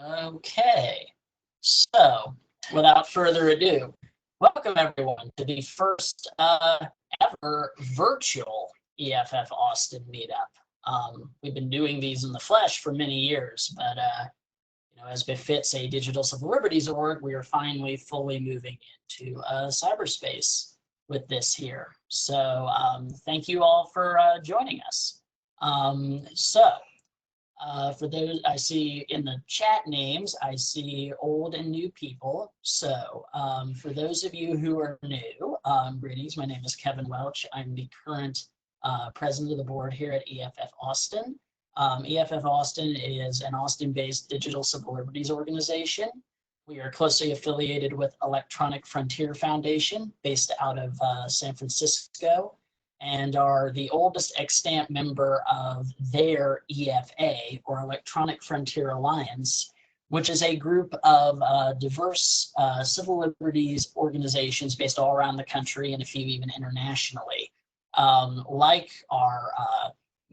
Okay, so without further ado, welcome everyone to the first ever virtual EFF Austin Meetup. We've been doing these in the flesh for many years, but as befits a digital civil liberties org, we are finally fully moving into cyberspace with this here. So thank you all for joining us. For those I see in the chat names, I see old and new people. So for those of you who are new, greetings. My name is Kevin Welch. I'm the current president of the board here at EFF Austin. EFF Austin is an Austin-based digital civil liberties organization. We are closely affiliated with Electronic Frontier Foundation, based out of San Francisco, and are the oldest extant member of their EFA, or Electronic Frontier Alliance, which is a group of diverse civil liberties organizations based all around the country and a few even internationally. Like our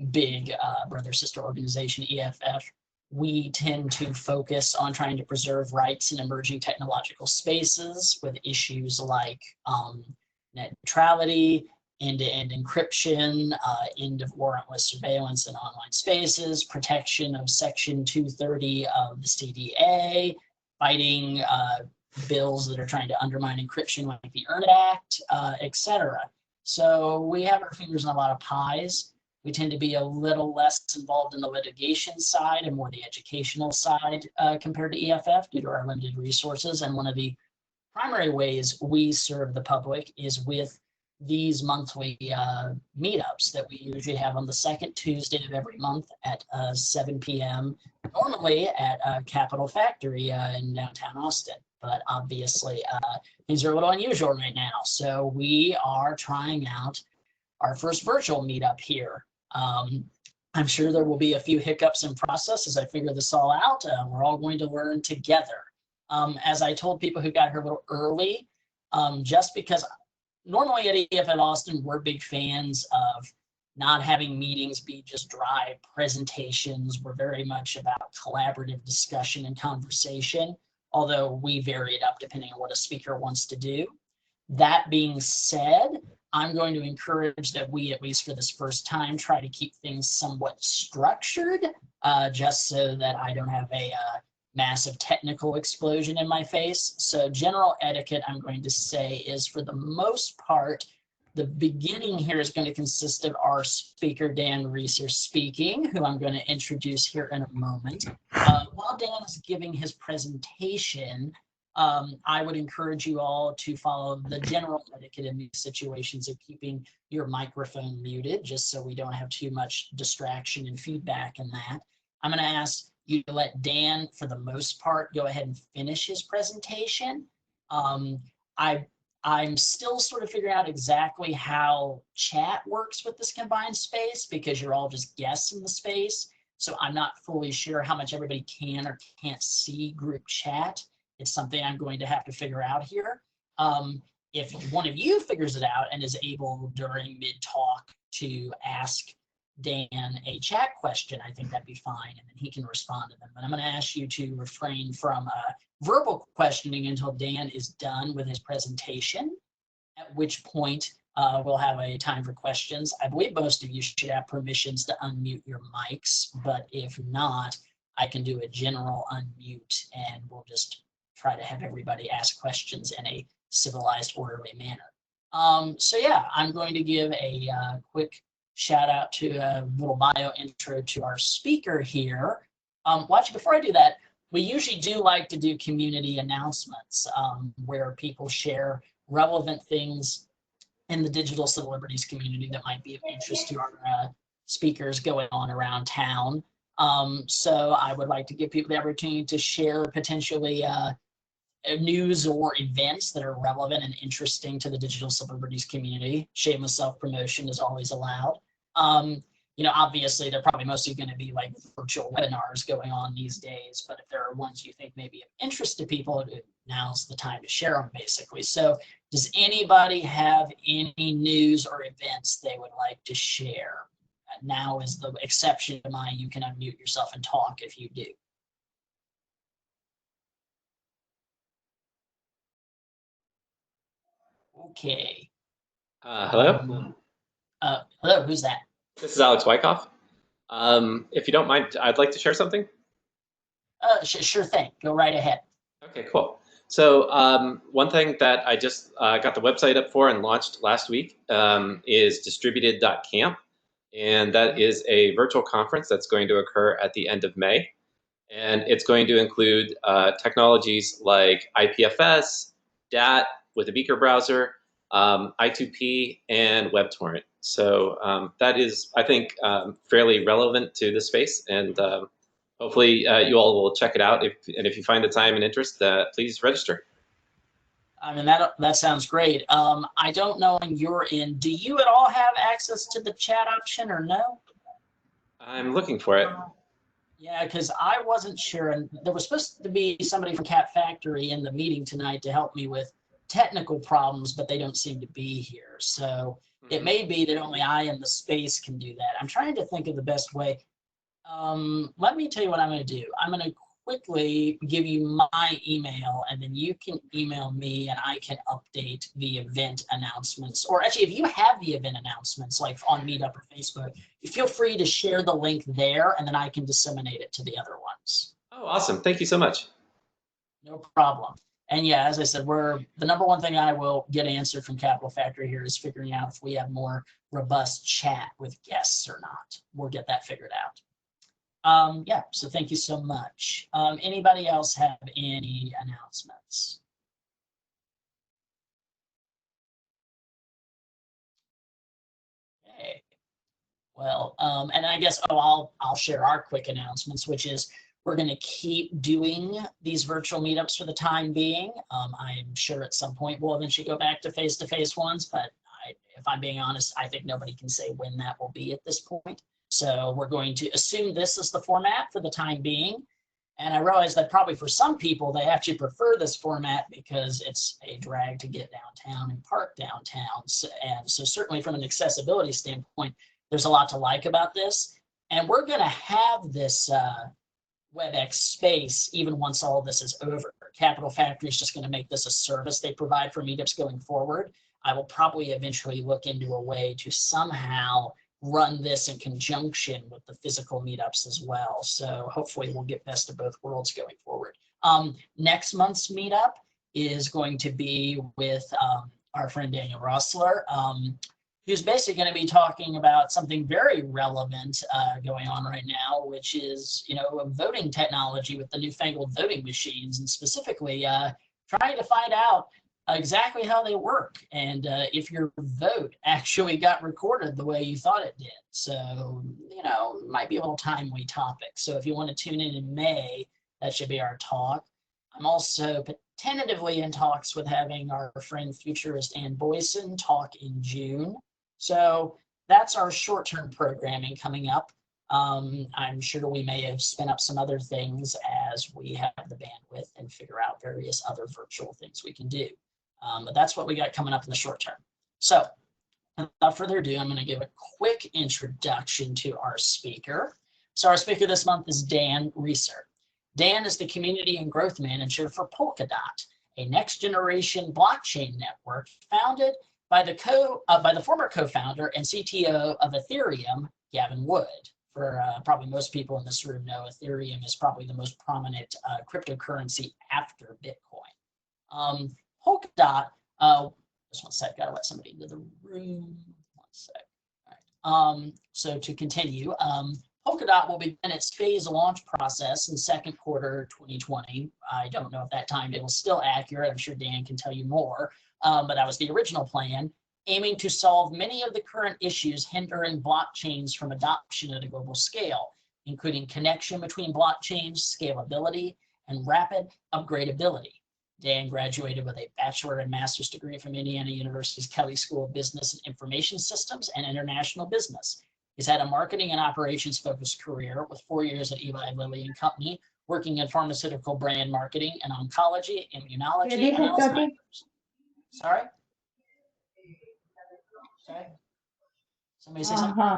big brother-sister organization, EFF, we tend to focus on trying to preserve rights in emerging technological spaces with issues like net neutrality, end-to-end encryption, end of warrantless surveillance in online spaces, protection of Section 230 of the CDA, fighting bills that are trying to undermine encryption like the EARN Act, etc. So we have our fingers in a lot of pies. We tend to be a little less involved in the litigation side and more the educational side compared to EFF due to our limited resources. And one of the primary ways we serve the public is with these monthly meetups that we usually have on the second Tuesday of every month at 7 p.m. normally at Capitol Factory in downtown Austin. But obviously things are a little unusual right now. So we are trying out our first virtual meetup here. I'm sure there will be a few hiccups in process as I figure this all out. We're all going to learn together. As I told people who got here a little early, just because normally at EFF Austin, we're big fans of not having meetings be just dry presentations. We're very much about collaborative discussion and conversation, although we vary it up depending on what a speaker wants to do. That being said, I'm going to encourage that we, at least for this first time, try to keep things somewhat structured, just so that I don't have a massive technical explosion in my face. So general etiquette, I'm going to say, is for the most part, the beginning here is going to consist of our speaker, Dan Reeser, speaking, who I'm going to introduce here in a moment. While Dan is giving his presentation, I would encourage you all to follow the general etiquette in these situations of keeping your microphone muted, just so we don't have too much distraction and feedback in that. I'm going to ask you to let Dan, for the most part, go ahead and finish his presentation. I'm still sort of figuring out exactly how chat works with this combined space, because you're all just guests in the space. So I'm not fully sure how much everybody can or can't see group chat. It's something I'm going to have to figure out here. If one of you figures it out and is able during mid-talk to ask Dan a chat question, I think that'd be fine, and then he can respond to them. But I'm going to ask you to refrain from verbal questioning until Dan is done with his presentation, at which point we'll have a time for questions. I believe most of you should have permissions to unmute your mics, but if not, I can do a general unmute, and we'll just try to have everybody ask questions in a civilized, orderly manner. So yeah, I'm going to give a quick shout out to a little bio intro to our speaker here. Before I do that, we usually do like to do community announcements where people share relevant things in the digital civil liberties community that might be of interest to our speakers going on around town. So I would like to give people the opportunity to share potentially news or events that are relevant and interesting to the digital civil liberties community. Shameless self-promotion is always allowed. Obviously, they're probably mostly going to be like virtual webinars going on these days, but if there are ones you think may be of interest to people, now's the time to share them, basically. So does anybody have any news or events they would like to share? Now is the exception to mine. You can unmute yourself and talk if you do. Okay. Hello? Hello, who's that? This is Alex Wyckoff. If you don't mind, I'd like to share something. Sure thing. Go right ahead. Okay, cool. So one thing that I just got the website up for and launched last week is distributed.camp. And that is a virtual conference that's going to occur at the end of May. And it's going to include technologies like IPFS, DAT with a Beaker browser, I2P, and WebTorrent. So that is, I think, fairly relevant to the space. And hopefully you all will check it out. And if you find the time and interest, please register. I mean, that sounds great. I don't know when you're in. Do you at all have access to the chat option or no? I'm looking for it. Yeah, because I wasn't sure, and there was supposed to be somebody from Cat Factory in the meeting tonight to help me with technical problems, but they don't seem to be here. So it may be that only I in the space can do that. I'm trying to think of the best way. Let me tell you what I'm going to do. I'm going to quickly give you my email, and then you can email me and I can update the event announcements. Or actually, if you have the event announcements, like on Meetup or Facebook, you feel free to share the link there, and then I can disseminate it to the other ones. Oh, awesome. Thank you so much. No problem. And yeah, as I said, the number one thing I will get answered from Capital Factory here is figuring out if we have more robust chat with guests or not. We'll get that figured out. Yeah, so thank you so much. Anybody else have any announcements? Okay. Well, and I guess I'll share our quick announcements, which is we're going to keep doing these virtual meetups for the time being. I'm sure at some point we'll eventually go back to face-to-face ones, but if I'm being honest, I think nobody can say when that will be at this point. So we're going to assume this is the format for the time being. And I realize that probably for some people, they actually prefer this format because it's a drag to get downtown and park downtown. And so certainly from an accessibility standpoint, there's a lot to like about this. And we're going to have this WebEx space even once all this is over. Capital Factory is just going to make this a service they provide for meetups going forward. I will probably eventually look into a way to somehow run this in conjunction with the physical meetups as well. So hopefully we'll get best of both worlds going forward. Next month's meetup is going to be with our friend Daniel Rossler, who's basically going to be talking about something very relevant going on right now, which is, voting technology with the newfangled voting machines, and specifically trying to find out exactly how they work and if your vote actually got recorded the way you thought it did. So, might be a little timely topic. So if you want to tune in May, that should be our talk. I'm also tentatively in talks with having our friend futurist Ann Boyson talk in June. So that's our short-term programming coming up. I'm sure we may have spin up some other things as we have the bandwidth and figure out various other virtual things we can do. But that's what we got coming up in the short term. So without further ado, I'm going to give a quick introduction to our speaker. So our speaker this month is Dan Reeser. Dan is the Community and Growth Manager for Polkadot, a next-generation blockchain network founded by the former co-founder and CTO of Ethereum, Gavin Wood. For probably most people in this room know, Ethereum is probably the most prominent cryptocurrency after Bitcoin. Polkadot, just one sec, gotta let somebody into the room. One sec. All right. So to continue, Polkadot will begin its phase launch process in second quarter 2020. I don't know if that timetable is still accurate. I'm sure Dan can tell you more, but that was the original plan, aiming to solve many of the current issues hindering blockchains from adoption at a global scale, including connection between blockchains, scalability, and rapid upgradability. Dan graduated with a bachelor and master's degree from Indiana University's Kelley School of Business and Information Systems and International Business. He's had a marketing and operations focused career with 4 years at Eli Lilly and Company, working in pharmaceutical brand marketing and oncology, immunology, and Alzheimer's. Sorry? Sorry? Somebody say something?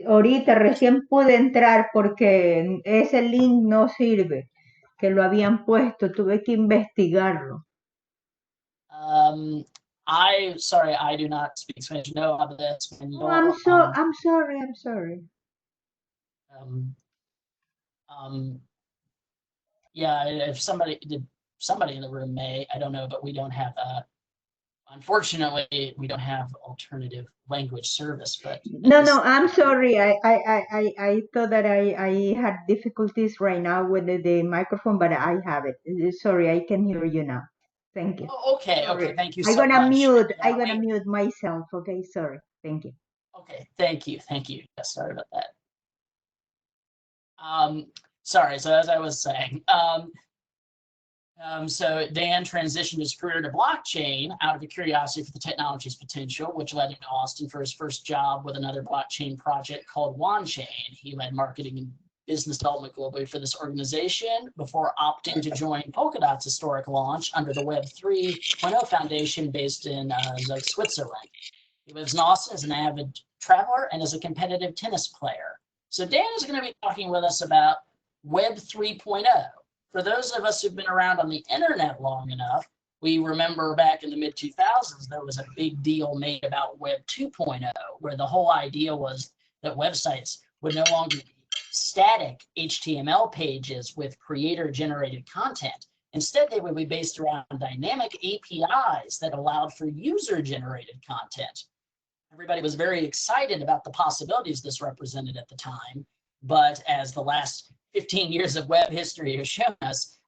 Ahorita recién pude entrar porque ese link no sirve, que lo habían puesto, tuve que investigarlo. Sorry, I do not speak Spanish. No hablo Oh, español. I'm sorry. I'm sorry. Um, um, yeah, if somebody in the room may, I don't know, but we don't have unfortunately, we don't have alternative language service, but No, I'm sorry. I thought that I had difficulties right now with the microphone, but I have it. Sorry, I can hear you now. Thank you. Oh, okay, Sorry. okay, thank you I'm so gonna much. mute. Yeah, I'm gonna mute myself. Okay, sorry. Thank you. okay, thank you. Yeah, sorry about that. Sorry, so as I was saying, so Dan transitioned his career to blockchain out of a curiosity for the technology's potential, which led him to Austin for his first job with another blockchain project called OneChain. He led marketing and business development globally for this organization before opting to join Polkadot's historic launch under the Web 3.0 Foundation based in Zug, Switzerland. He lives in Austin as an avid traveler and as a competitive tennis player. So Dan is going to be talking with us about Web 3.0. For those of us who've been around on the internet long enough, we remember back in the mid-2000s, there was a big deal made about Web 2.0, where the whole idea was that websites would no longer be static HTML pages with creator-generated content. Instead, they would be based around dynamic APIs that allowed for user-generated content. Everybody was very excited about the possibilities this represented at the time, but as the last 15 years of web history has shown us,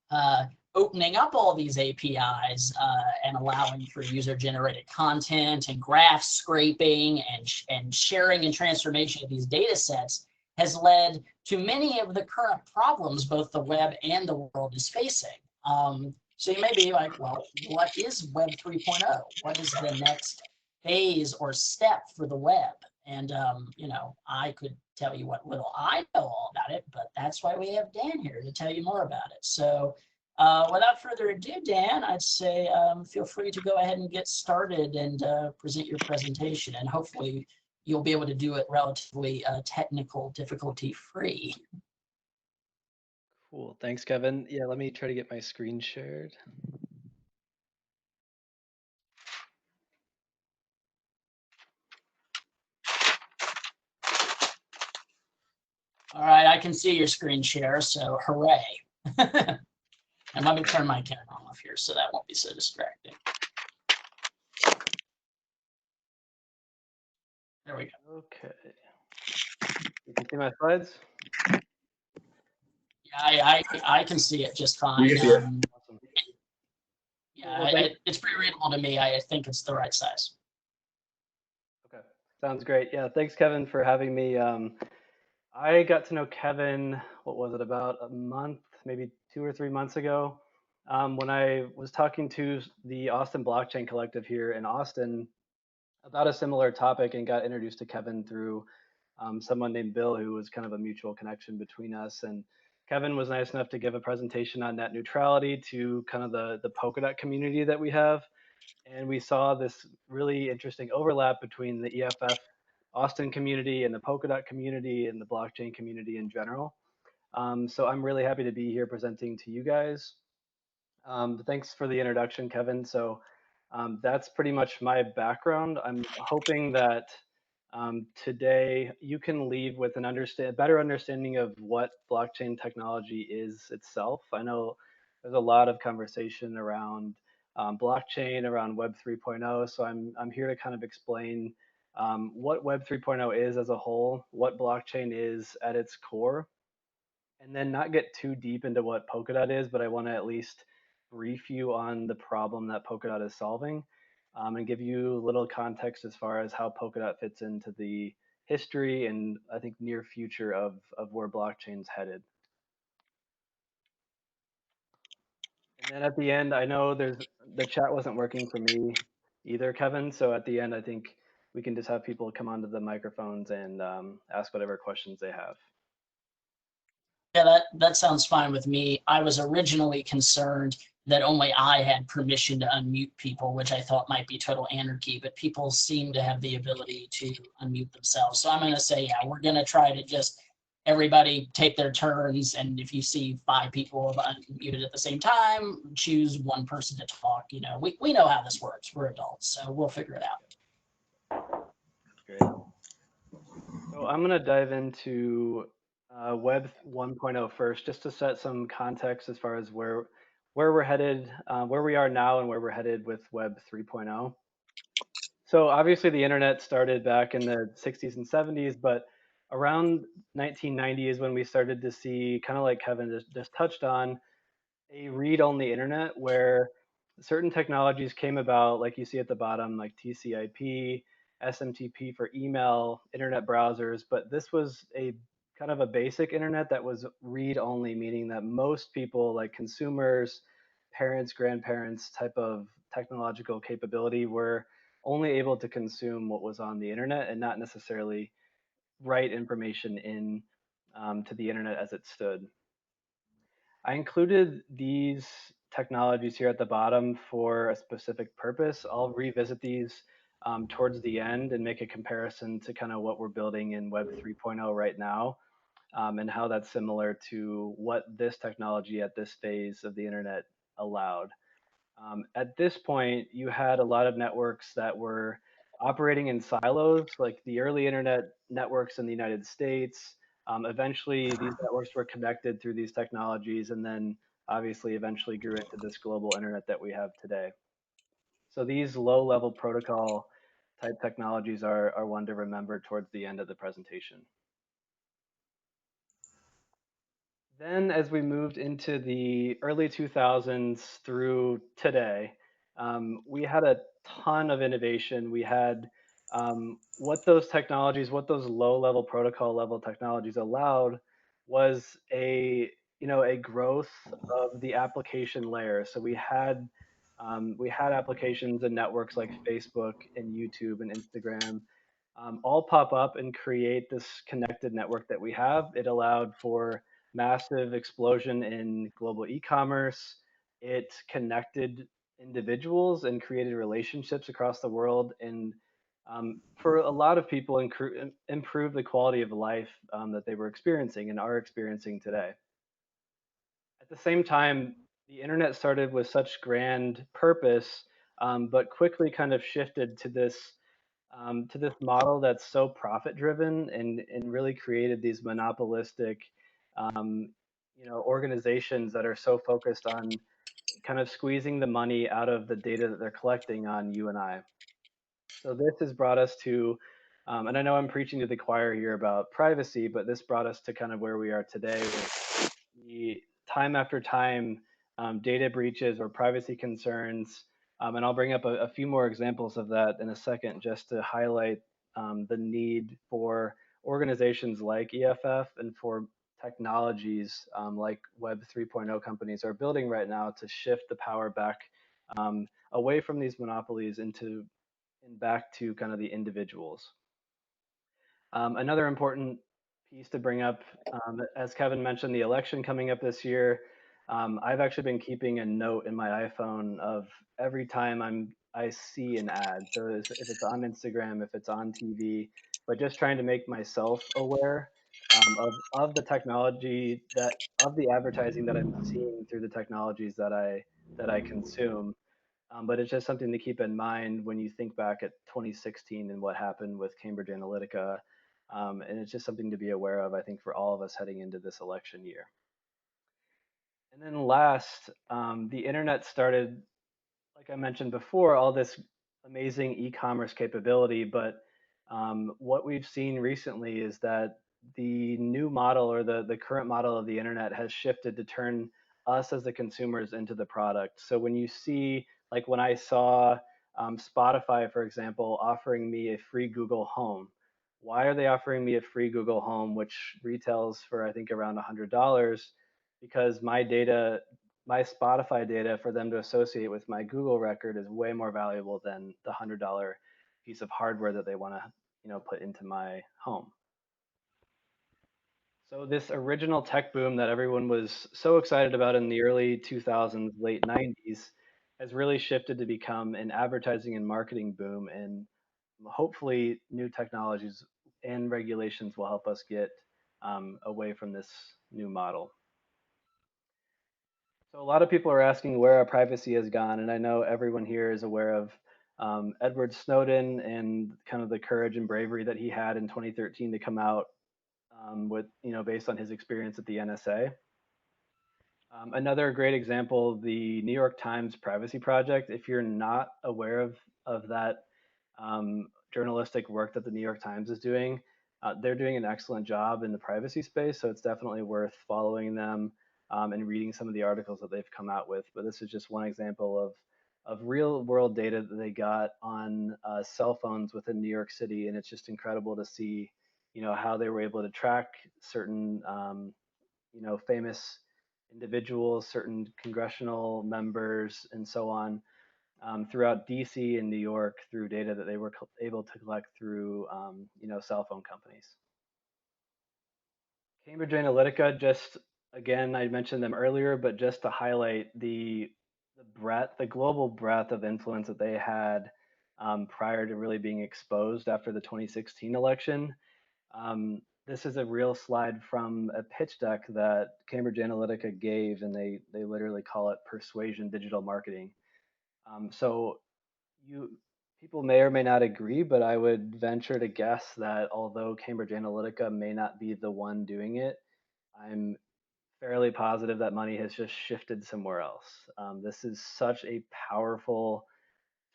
opening up all these APIs and allowing for user-generated content and graph scraping and sharing and transformation of these data sets has led to many of the current problems both the web and the world is facing. So you may be like, well, what is Web 3.0? What is the next phase or step for the web? And, I could tell you what little I know all about it, but that's why we have Dan here to tell you more about it. So without further ado, Dan, I'd say feel free to go ahead and get started and present your presentation, and hopefully you'll be able to do it relatively technical difficulty free. Cool, thanks, Kevin. Yeah, let me try to get my screen shared. All right, I can see your screen share, so hooray. And let me turn my camera off here so that won't be so distracting. There we go. Okay. You can see my slides? Yeah, I can see it just fine. We can see it. Awesome. Yeah, it's pretty readable to me. I think it's the right size. Okay, sounds great. Yeah, thanks, Kevin, for having me. I got to know Kevin, what was it, about a month, maybe 2 or 3 months ago, when I was talking to the Austin Blockchain Collective here in Austin about a similar topic and got introduced to Kevin through someone named Bill, who was kind of a mutual connection between us. And Kevin was nice enough to give a presentation on net neutrality to kind of the Polkadot community that we have. And we saw this really interesting overlap between the EFF Austin community and the Polkadot community and the blockchain community in general. So I'm really happy to be here presenting to you guys. Thanks for the introduction, Kevin. So that's pretty much my background. I'm hoping that today you can leave with a better understanding of what blockchain technology is itself. I know there's a lot of conversation around blockchain, around Web 3.0. So I'm here to kind of explain what Web 3.0 is as a whole, what blockchain is at its core, and then not get too deep into what Polkadot is, but I want to at least brief you on the problem that Polkadot is solving, and give you a little context as far as how Polkadot fits into the history and I think near future of where blockchain's headed. And then at the end, I know the chat wasn't working for me either, Kevin. So at the end, I think we can just have people come onto the microphones and ask whatever questions they have. Yeah, that sounds fine with me. I was originally concerned that only I had permission to unmute people, which I thought might be total anarchy, but people seem to have the ability to unmute themselves. So I'm going to say, yeah, we're going to try to just everybody take their turns, and if you see 5 people unmuted at the same time, choose one person to talk. You know, we know how this works. We're adults, so we'll figure it out. Great. So I'm going to dive into Web 1.0 first, just to set some context as far as where we're headed, where we are now, and where we're headed with Web 3.0. So obviously the internet started back in the 60s and 70s, but around 1990 is when we started to see, kind of like Kevin just touched on, a read-only internet where certain technologies came about, like you see at the bottom, like TCP, SMTP for email, internet browsers, but this was a kind of a basic internet that was read-only, meaning that most people, like consumers, parents, grandparents, type of technological capability, were only able to consume what was on the internet and not necessarily write information in to the internet as it stood. I included these technologies here at the bottom for a specific purpose. I'll revisit these towards the end and make a comparison to kind of what we're building in Web 3.0 right now, and how that's similar to what this technology at this phase of the internet allowed. At this point, you had a lot of networks that were operating in silos, like the early internet networks in the United States. Eventually, these networks were connected through these technologies, and then obviously eventually grew into this global internet that we have today. So these low-level protocol type technologies are one to remember towards the end of the presentation. Then, as we moved into the early 2000s through today, we had a ton of innovation. We had what those technologies, what those low-level protocol level technologies allowed was a growth of the application layer. So we had applications and networks like Facebook and YouTube and Instagram all pop up and create this connected network that we have. It allowed for massive explosion in global e-commerce. It connected individuals and created relationships across the world, and for a lot of people, improved the quality of life that they were experiencing and are experiencing today. At the same time, the internet started with such grand purpose, but quickly kind of shifted to this model that's so profit driven and really created these monopolistic um, organizations that are so focused on kind of squeezing the money out of the data that they're collecting on you and I. So this has brought us to, and I know I'm preaching to the choir here about privacy, but this brought us to kind of where we are today with the time after time data breaches or privacy concerns. And I'll bring up a few more examples of that in a second, just to highlight the need for organizations like EFF and for technologies like Web 3.0 companies are building right now to shift the power back away from these monopolies into and back to kind of the individuals. Another important piece to bring up, as Kevin mentioned, the election coming up this year. I've actually been keeping a note in my iPhone of every time I see an ad. So if it's on Instagram, if it's on TV, but just trying to make myself aware of the technology of the advertising that I'm seeing through the technologies that I consume. But it's just something to keep in mind when you think back at 2016 and what happened with Cambridge Analytica. And it's just something to be aware of, I think, for all of us heading into this election year. And then last, the internet started, like I mentioned before, all this amazing e-commerce capability. But what we've seen recently is that the new model or the current model of the internet has shifted to turn us as the consumers into the product. So when you see, like when I saw Spotify, for example, offering me a free Google Home, why are they offering me a free Google Home, which retails for I think around $100? Because my data, my Spotify data for them to associate with my Google record is way more valuable than the $100 piece of hardware that they want to, put into my home. So this original tech boom that everyone was so excited about in the early 2000s, late 90s, has really shifted to become an advertising and marketing boom, and hopefully new technologies and regulations will help us get away from this new model. So a lot of people are asking where our privacy has gone, and I know everyone here is aware of Edward Snowden and kind of the courage and bravery that he had in 2013 to come out with, based on his experience at the NSA. Another great example, the New York Times Privacy Project. If you're not aware of that journalistic work that the New York Times is doing, they're doing an excellent job in the privacy space, so it's definitely worth following them and reading some of the articles that they've come out with. But this is just one example of real world data that they got on cell phones within New York City, and it's just incredible to see, how they were able to track certain, famous individuals, certain congressional members, and so on, throughout DC and New York through data that they were able to collect through, cell phone companies. Cambridge Analytica, just again, I mentioned them earlier, but just to highlight the breadth, the global breadth of influence that they had prior to really being exposed after the 2016 election. This is a real slide from a pitch deck that Cambridge Analytica gave, and they literally call it persuasion digital marketing. So people may or may not agree, but I would venture to guess that although Cambridge Analytica may not be the one doing it, I'm fairly positive that money has just shifted somewhere else. This is such a powerful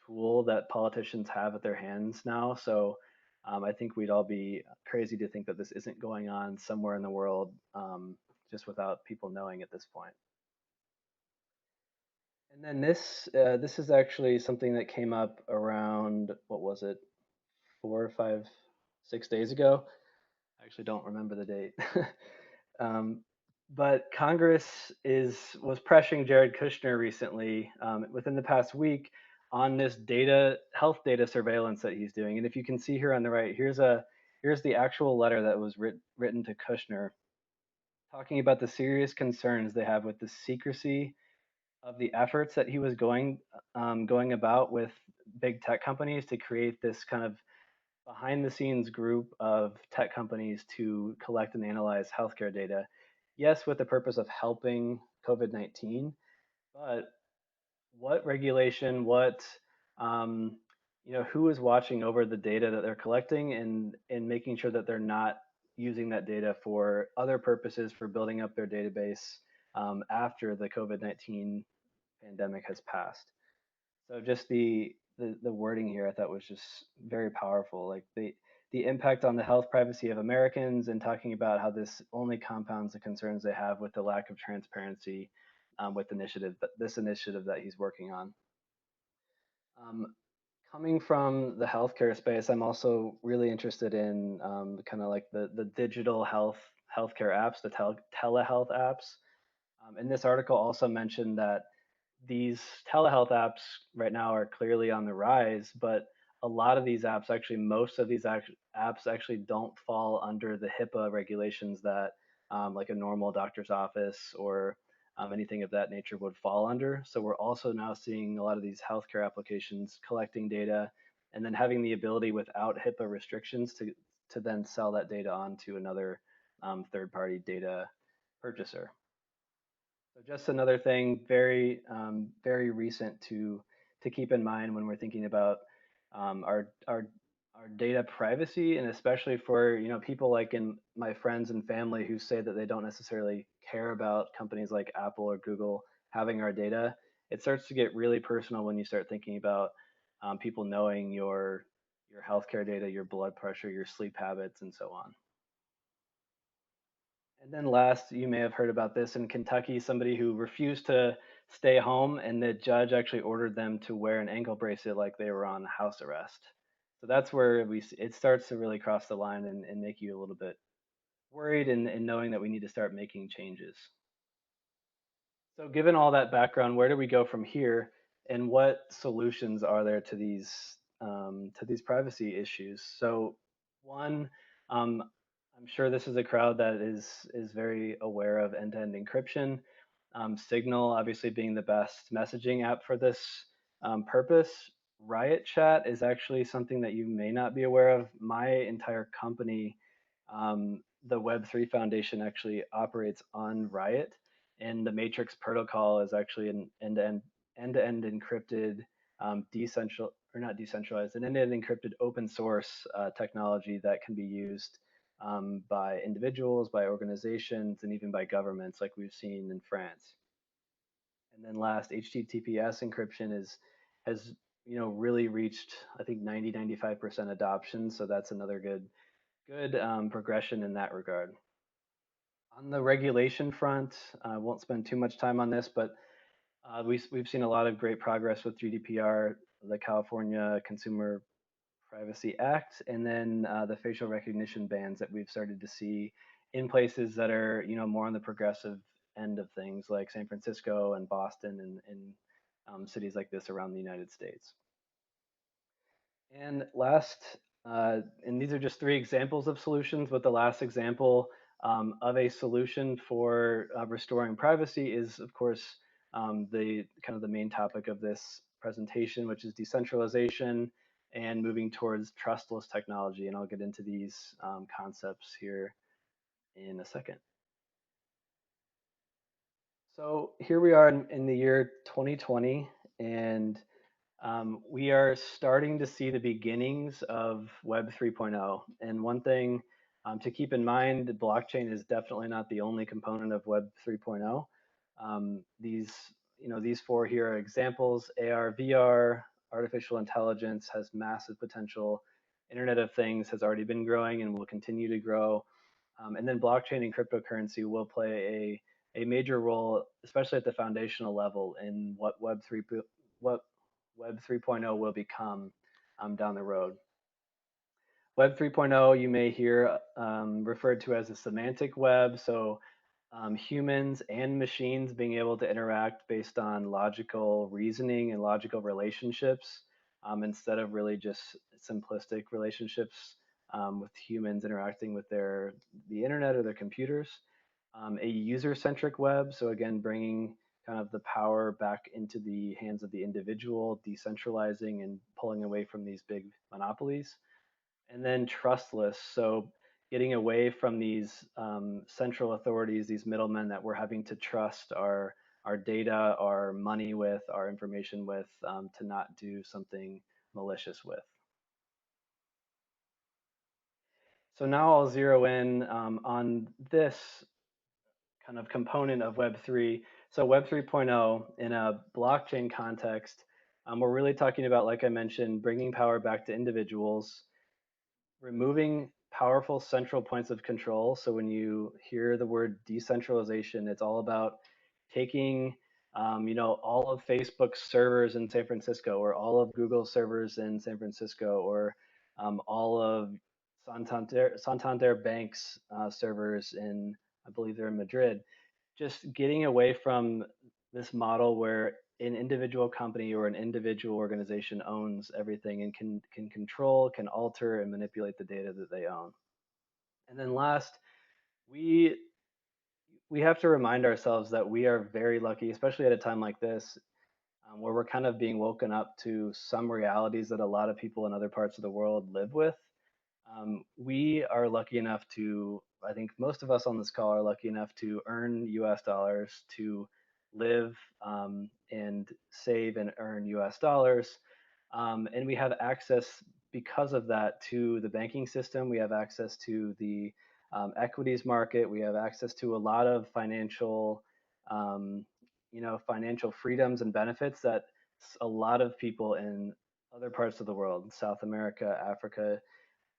tool that politicians have at their hands now. So I think we'd all be crazy to think that this isn't going on somewhere in the world, just without people knowing at this point. And then this is actually something that came up around, what was it, 4 or 5, 6 days ago. I actually don't remember the date. But Congress was pressuring Jared Kushner recently, within the past week, on this health data surveillance that he's doing. And if you can see here on the right, here's the actual letter that was written to Kushner, talking about the serious concerns they have with the secrecy of the efforts that he was going about with big tech companies to create this kind of behind the scenes group of tech companies to collect and analyze healthcare data. Yes, with the purpose of helping COVID-19, but what regulation, um, who is watching over the data that they're collecting and making sure that they're not using that data for other purposes for building up their database after the COVID-19 pandemic has passed. So just the wording here I thought was just very powerful. Like the impact on the health privacy of Americans, and talking about how this only compounds the concerns they have with the lack of transparency with this initiative that he's working on. Coming from the healthcare space, I'm also really interested in kind of like the digital healthcare apps, the telehealth apps. And this article also mentioned that these telehealth apps right now are clearly on the rise, but a lot of these apps, actually most of these apps actually don't fall under the HIPAA regulations that like a normal doctor's office or anything of that nature would fall under. So we're also now seeing a lot of these healthcare applications collecting data and then having the ability without HIPAA restrictions to then sell that data on to another third-party data purchaser. So just another thing, very recent to keep in mind when we're thinking about our data privacy, and especially for people like in my friends and family who say that they don't necessarily care about companies like Apple or Google having our data. It starts to get really personal when you start thinking about people knowing your healthcare data, your blood pressure, your sleep habits, and so on. And then last, you may have heard about this in Kentucky, somebody who refused to stay home, and the judge actually ordered them to wear an ankle bracelet like they were on house arrest. So that's where it starts to really cross the line and make you a little bit worried and knowing that we need to start making changes. So given all that background, where do we go from here, and what solutions are there to these privacy issues? So one, I'm sure this is a crowd that is very aware of end-to-end encryption. Signal obviously being the best messaging app for this purpose. Riot Chat is actually something that you may not be aware of. My entire company the Web3 Foundation actually operates on Riot, and the Matrix protocol is actually an end-to-end encrypted, not decentralized, an end-to-end encrypted open source technology that can be used by individuals, by organizations, and even by governments, like we've seen in France. And then last, HTTPS encryption has really reached, I think, 95% adoption. So that's another good progression in that regard. On the regulation front, I won't spend too much time on this, but we've seen a lot of great progress with GDPR, the California Consumer Privacy Act, and then the facial recognition bans that we've started to see in places that are more on the progressive end of things, like San Francisco and Boston and cities like this around the United States. And last, and these are just 3 examples of solutions, but the last example of a solution for restoring privacy is, of course, the kind of the main topic of this presentation, which is decentralization and moving towards trustless technology. And I'll get into these concepts here in a second. So here we are in the year 2020, and we are starting to see the beginnings of Web 3.0. And one thing to keep in mind, the blockchain is definitely not the only component of Web 3.0. These 4 here are examples. AR, VR, artificial intelligence has massive potential. Internet of Things has already been growing and will continue to grow. And then blockchain and cryptocurrency will play a major role, especially at the foundational level, in what Web 3.0 will become down the road. Web 3.0 you may hear referred to as a semantic web, so humans and machines being able to interact based on logical reasoning and logical relationships instead of really just simplistic relationships with humans interacting with the internet or their computers. A user-centric web, so again, bringing kind of the power back into the hands of the individual, decentralizing and pulling away from these big monopolies. And then trustless, so getting away from these central authorities, these middlemen that we're having to trust our data, our money with, our information with, to not do something malicious with. So now I'll zero in on this kind of component of Web3. So Web 3.0 in a blockchain context, we're really talking about, like I mentioned, bringing power back to individuals, removing powerful central points of control. So when you hear the word decentralization, it's all about taking all of Facebook's servers in San Francisco, or all of Google's servers in San Francisco, or all of Santander Bank's servers in, I believe they're in Madrid. Just getting away from this model where an individual company or an individual organization owns everything and can control, can alter, and manipulate the data that they own. And then last, we have to remind ourselves that we are very lucky, especially at a time like this, where we're kind of being woken up to some realities that a lot of people in other parts of the world live with. We are lucky enough to, I think most of us on this call are lucky enough to earn US dollars, to live and save and earn US dollars. And we have access, because of that, to the banking system. We have access to the equities market. We have access to a lot of financial, financial freedoms and benefits that a lot of people in other parts of the world, South America, Africa,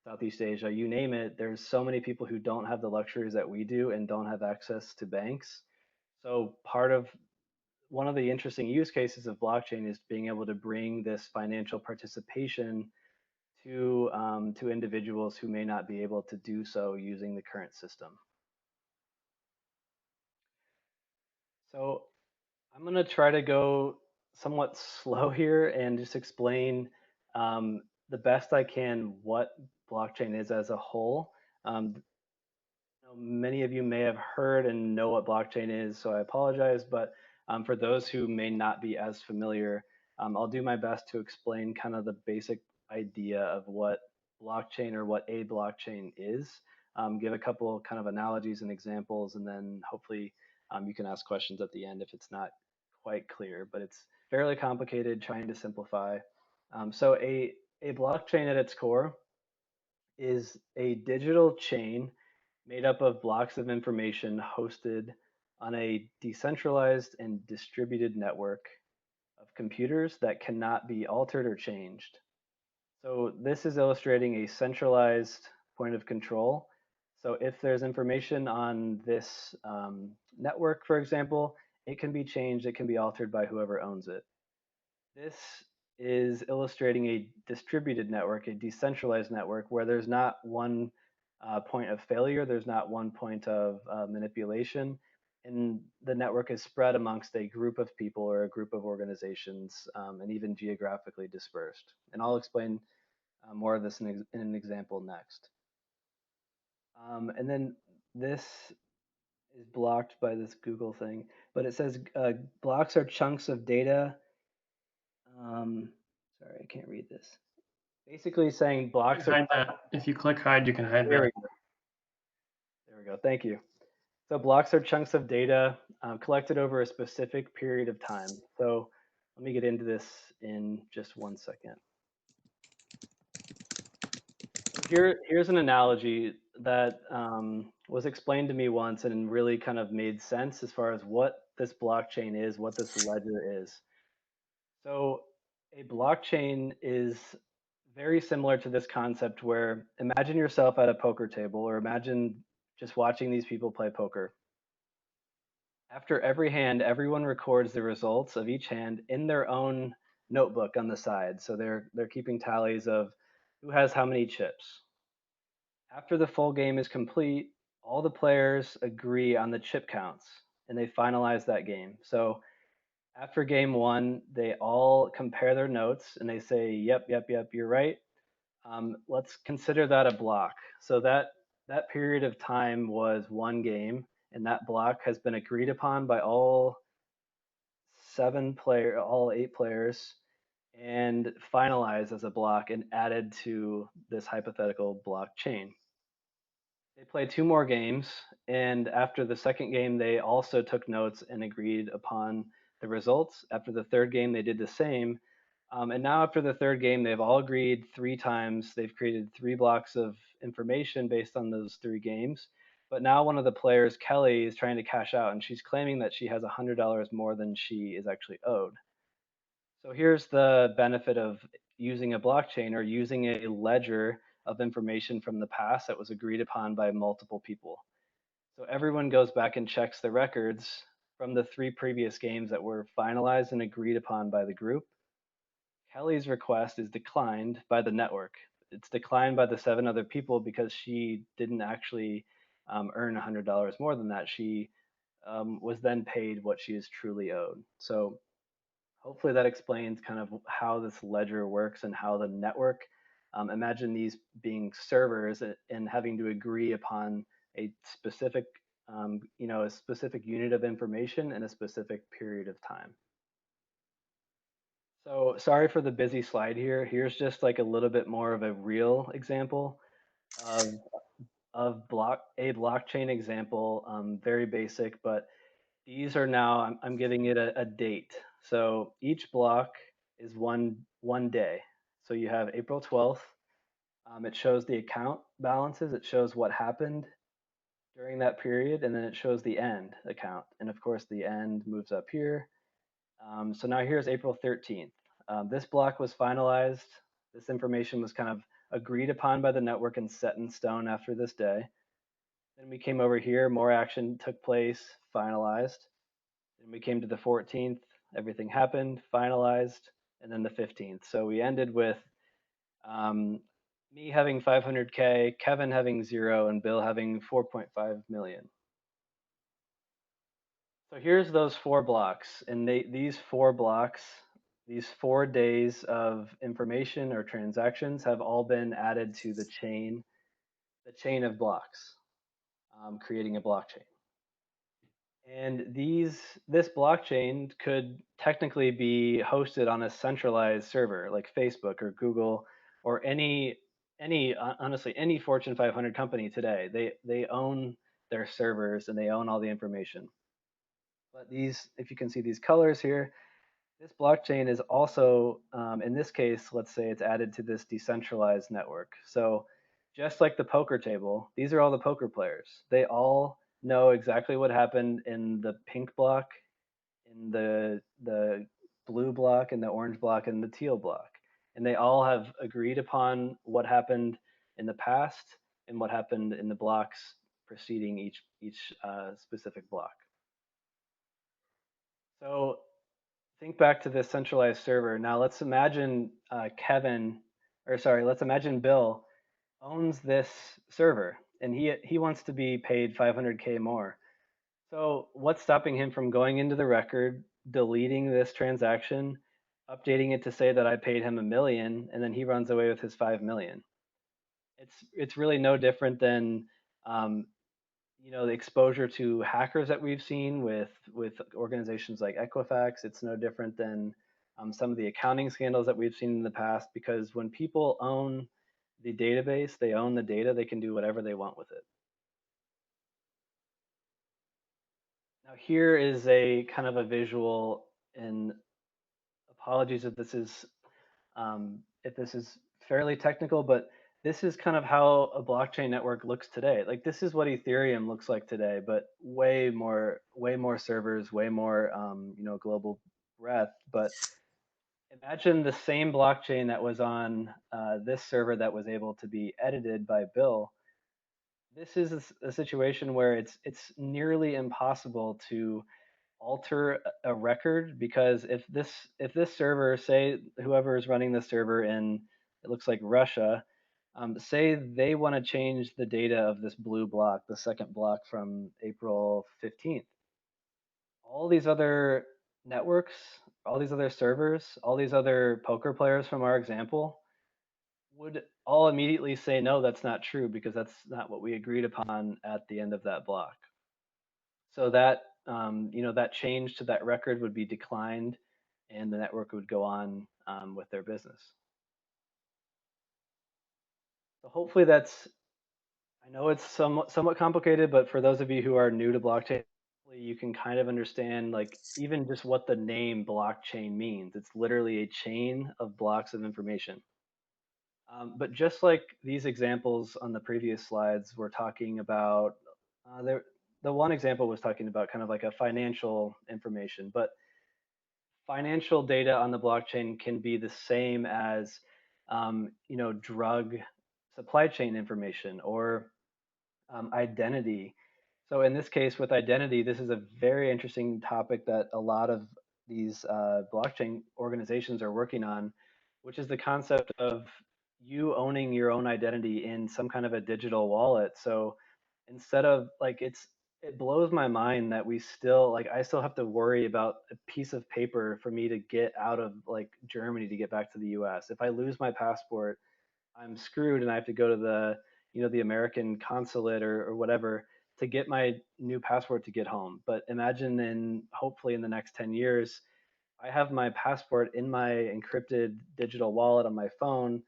Southeast Asia, you name it, there's so many people who don't have the luxuries that we do and don't have access to banks. So one of the interesting use cases of blockchain is being able to bring this financial participation to individuals who may not be able to do so using the current system. So I'm going to try to go somewhat slow here and just explain the best I can what blockchain is as a whole. Many of you may have heard and know what blockchain is, so I apologize, but for those who may not be as familiar, I'll do my best to explain kind of the basic idea of what blockchain or what a blockchain is. give a couple kind of analogies and examples, and then hopefully you can ask questions at the end if it's not quite clear, but it's fairly complicated, trying to simplify. So a blockchain at its core is a digital chain made up of blocks of information hosted on a decentralized and distributed network of computers that cannot be altered or changed. So this is illustrating a centralized point of control. So if there's information on this network, for example, it can be changed, it can be altered by whoever owns it. This is illustrating a distributed network, a decentralized network, where there's not one point of failure, there's not one point of manipulation, and the network is spread amongst a group of people or a group of organizations, and even geographically dispersed. And I'll explain more of this in an example next. And then this is blocked by this Google thing, but it says blocks are chunks of data. Sorry, I can't read this. Basically saying blocks are. Hide that. If you click hide, you can hide There that. we go. There we go. Thank you. So blocks are chunks of data collected over a specific period of time. So let me get into this in just 1 second. Here's an analogy that was explained to me once and really kind of made sense as far as what this blockchain is, what this ledger is. So a blockchain is very similar to this concept where imagine yourself at a poker table, or imagine just watching these people play poker. After every hand, everyone records the results of each hand in their own notebook on the side. So they're keeping tallies of who has how many chips. After the full game is complete, all the players agree on the chip counts and they finalize that game. So after game one, they all compare their notes and they say, yep, you're right. Let's consider that a block. So that period of time was one game, and that block has been agreed upon by all all 8 players, and finalized as a block and added to this hypothetical blockchain. They played 2 more games, and after the second game, they also took notes and agreed upon the results. After the third game, they did the same. And now after the third game, they've all agreed 3 times. They've created 3 blocks of information based on those 3 games. But now one of the players, Kelly, is trying to cash out, and she's claiming that she has $100 more than she is actually owed. So here's the benefit of using a blockchain or using a ledger of information from the past that was agreed upon by multiple people. So everyone goes back and checks the records from the 3 previous games that were finalized and agreed upon by the group. Kelly's request is declined by the network. It's declined by the 7 other people because she didn't actually earn $100 more than that. She was then paid what she is truly owed. So hopefully that explains kind of how this ledger works and how the network, imagine these being servers and having to agree upon a specific, a specific unit of information in a specific period of time. So sorry for the busy slide here. Here's just like a little bit more of a real example of a blockchain example, very basic, but these are now, I'm giving it a date. So each block is one day. So you have April 12th. It shows the account balances. It shows what happened during that period, and then it shows the end account. And of course, the end moves up here. So now here's April 13th. This block was finalized. This information was kind of agreed upon by the network and set in stone after this day. Then we came over here, more action took place, finalized. Then we came to the 14th, everything happened, finalized, and then the 15th. So we ended with me having 500K, Kevin having 0, and Bill having 4.5 million. So here's those 4 blocks, and these 4 blocks, these 4 days of information or transactions have all been added to the chain of blocks, creating a blockchain. And this blockchain could technically be hosted on a centralized server like Facebook or Google or any honestly, any Fortune 500 company today, they own their servers and they own all the information. But these, if you can see these colors here, this blockchain is also, in this case, let's say it's added to this decentralized network. So just like the poker table, these are all the poker players. They all know exactly what happened in the pink block, in the blue block, in the orange block, and the teal block. And they all have agreed upon what happened in the past and what happened in the blocks preceding each specific block. So think back to this centralized server. Now let's imagine let's imagine Bill owns this server and he wants to be paid 500K more. So what's stopping him from going into the record, deleting this transaction, updating it to say that I paid him $1 million, and then he runs away with his 5 million? It's really no different than um, the exposure to hackers that we've seen with organizations like Equifax. It's no different than some of the accounting scandals that we've seen in the past, because when people own the database, they own the data, they can do whatever they want with it. Now here is a kind of a visual, and apologies if this is fairly technical, but this is kind of how a blockchain network looks today. Like this is what Ethereum looks like today, but way more servers, way more global breadth. But imagine the same blockchain that was on this server that was able to be edited by Bill. This is a situation where it's nearly impossible to alter a record, because if this server, say whoever is running this server in, it looks like Russia, say they want to change the data of this blue block, the second block from April 15th, all these other networks, all these other servers, all these other poker players from our example would all immediately say, no, that's not true, because that's not what we agreed upon at the end of that block. So that that change to that record would be declined, and the network would go on with their business. So hopefully that's, I know it's somewhat complicated, but for those of you who are new to blockchain, you can kind of understand like even just what the name blockchain means. It's literally a chain of blocks of information. But just like these examples on the previous slides, we're talking about the one example was talking about kind of like a financial information, but financial data on the blockchain can be the same as drug supply chain information or identity. So in this case with identity, this is a very interesting topic that a lot of these blockchain organizations are working on, which is the concept of you owning your own identity in some kind of a digital wallet. So instead of like, it blows my mind that we still, like, I still have to worry about a piece of paper for me to get out of like Germany to get back to the US. If I lose my passport, I'm screwed and I have to go to the American consulate or whatever to get my new passport to get home. But imagine hopefully in the next 10 years, I have my passport in my encrypted digital wallet on my phone.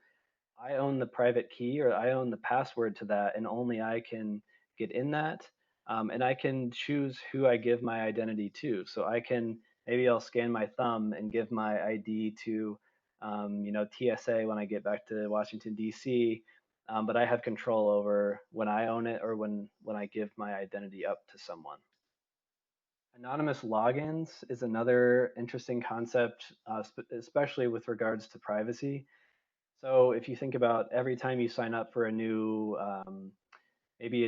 I own the private key, or I own the password to that, and only I can get in that. And I can choose who I give my identity to. So I can, maybe I'll scan my thumb and give my ID to, TSA when I get back to Washington, D.C. But I have control over when I own it or when I give my identity up to someone. Anonymous logins is another interesting concept, especially with regards to privacy. So if you think about every time you sign up for a new, maybe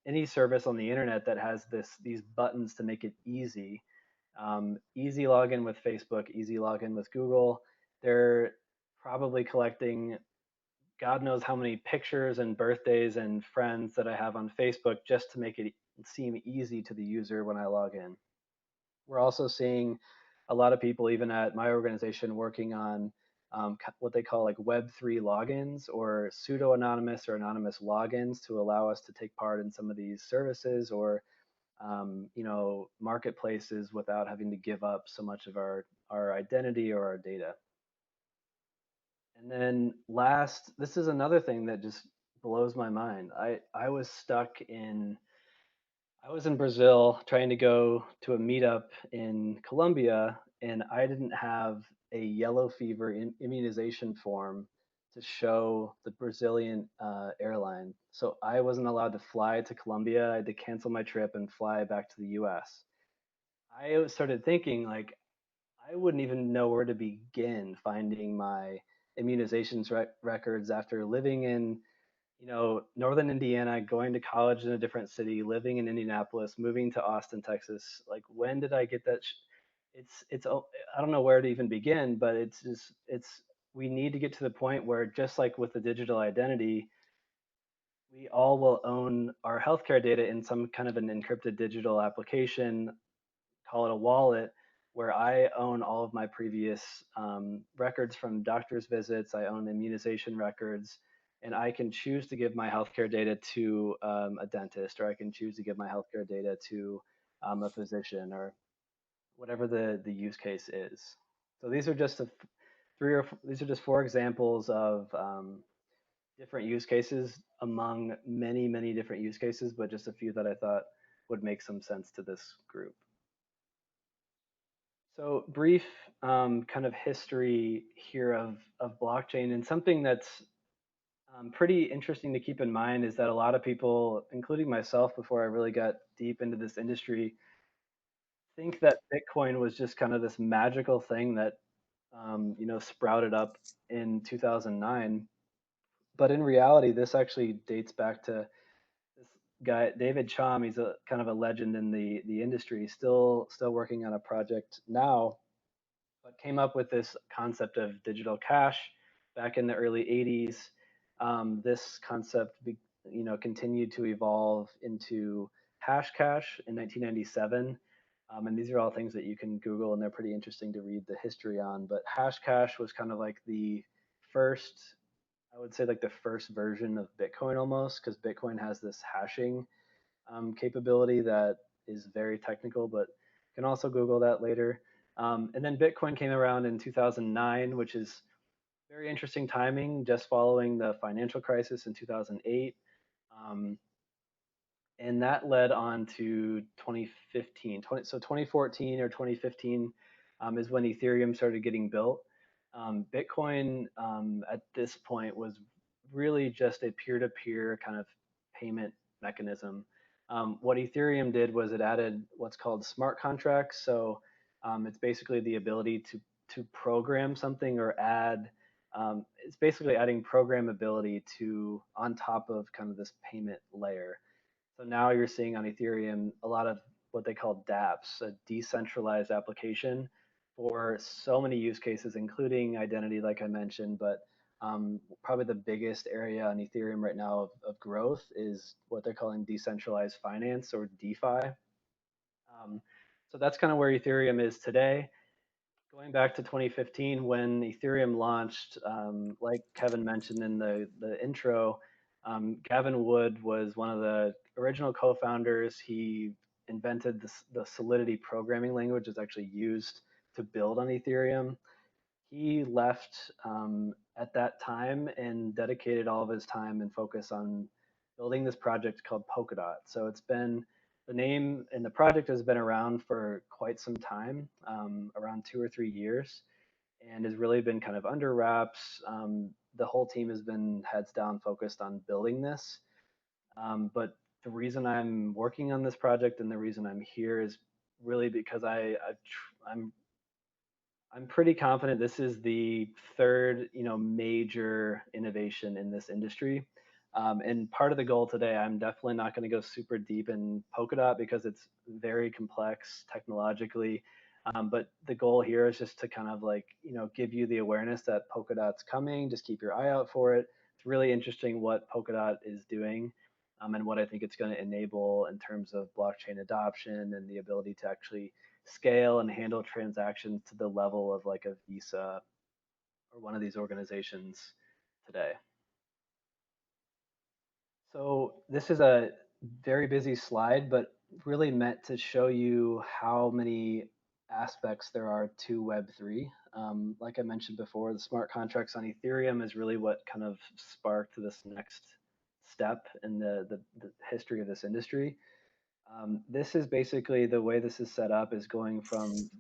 any service on the internet that has these buttons to make it easy, easy login with Facebook, easy login with Google, they're probably collecting God knows how many pictures and birthdays and friends that I have on Facebook just to make it seem easy to the user when I log in. We're also seeing a lot of people, even at my organization, working on what they call like Web3 logins or pseudo-anonymous or anonymous logins to allow us to take part in some of these services or marketplaces without having to give up so much of our identity or our data. And then last, this is another thing that just blows my mind. I was in Brazil trying to go to a meetup in Colombia, and I didn't have a yellow fever immunization form to show the Brazilian airline. So I wasn't allowed to fly to Colombia. I had to cancel my trip and fly back to the US. I started thinking, like, I wouldn't even know where to begin finding my immunizations records after living in, northern Indiana, going to college in a different city, living in Indianapolis, moving to Austin, Texas. Like, when did I get that? I don't know where to even begin, but we need to get to the point where, just like with the digital identity, we all will own our healthcare data in some kind of an encrypted digital application, call it a wallet, where I own all of my previous records from doctor's visits. I own immunization records, and I can choose to give my healthcare data to a dentist, or I can choose to give my healthcare data to a physician, or whatever the use case is. So these are just these are just four examples of different use cases among many, many different use cases, but just a few that I thought would make some sense to this group. So brief kind of history here of blockchain, and something that's pretty interesting to keep in mind is that a lot of people, including myself before I really got deep into this industry, think that Bitcoin was just kind of this magical thing that sprouted up in 2009. But in reality, this actually dates back to this guy, David Chaum. He's a kind of a legend in the industry, still working on a project now, but came up with this concept of digital cash back in the early 80s. This concept, continued to evolve into hash cash in 1997. And these are all things that you can Google, and they're pretty interesting to read the history on. But hash cash was kind of like the first, I would say, like the first version of Bitcoin almost, because Bitcoin has this hashing capability that is very technical, but you can also Google that later. And then Bitcoin came around in 2009, which is very interesting timing, just following the financial crisis in 2008. Um, and that led on to 2015. So 2014 or 2015 is when Ethereum started getting built. Bitcoin at this point was really just a peer-to-peer kind of payment mechanism. What Ethereum did was it added what's called smart contracts. So it's basically the ability to program something or add. It's basically adding programmability to on top of kind of this payment layer. So now you're seeing on Ethereum a lot of what they call dApps, a decentralized application for so many use cases, including identity, like I mentioned. But probably the biggest area on Ethereum right now of growth is what they're calling decentralized finance, or DeFi. So that's kind of where Ethereum is today. Going back to 2015, when Ethereum launched, like Kevin mentioned in the intro, Gavin Wood was one of the original co-founders. He invented the Solidity programming language that's actually used to build on Ethereum. He left at that time and dedicated all of his time and focus on building this project called Polkadot. So it's been, the name and the project has been around for quite some time, around 2 or 3 years, and has really been kind of under wraps. The whole team has been heads down focused on building this. But the reason I'm working on this project and the reason I'm here is really because I'm pretty confident this is the third, major innovation in this industry. And part of the goal today, I'm definitely not going to go super deep in Polkadot because it's very complex technologically. But the goal here is just to kind of like, give you the awareness that Polkadot's coming. Just keep your eye out for it. It's really interesting what Polkadot is doing, and what I think it's going to enable in terms of blockchain adoption and the ability to actually scale and handle transactions to the level of like a Visa or one of these organizations today. So this is a very busy slide, but really meant to show you how many aspects there are to Web3. Like I mentioned before, the smart contracts on Ethereum is really what kind of sparked this next step in the history of this industry. This is basically the way this is set up is going from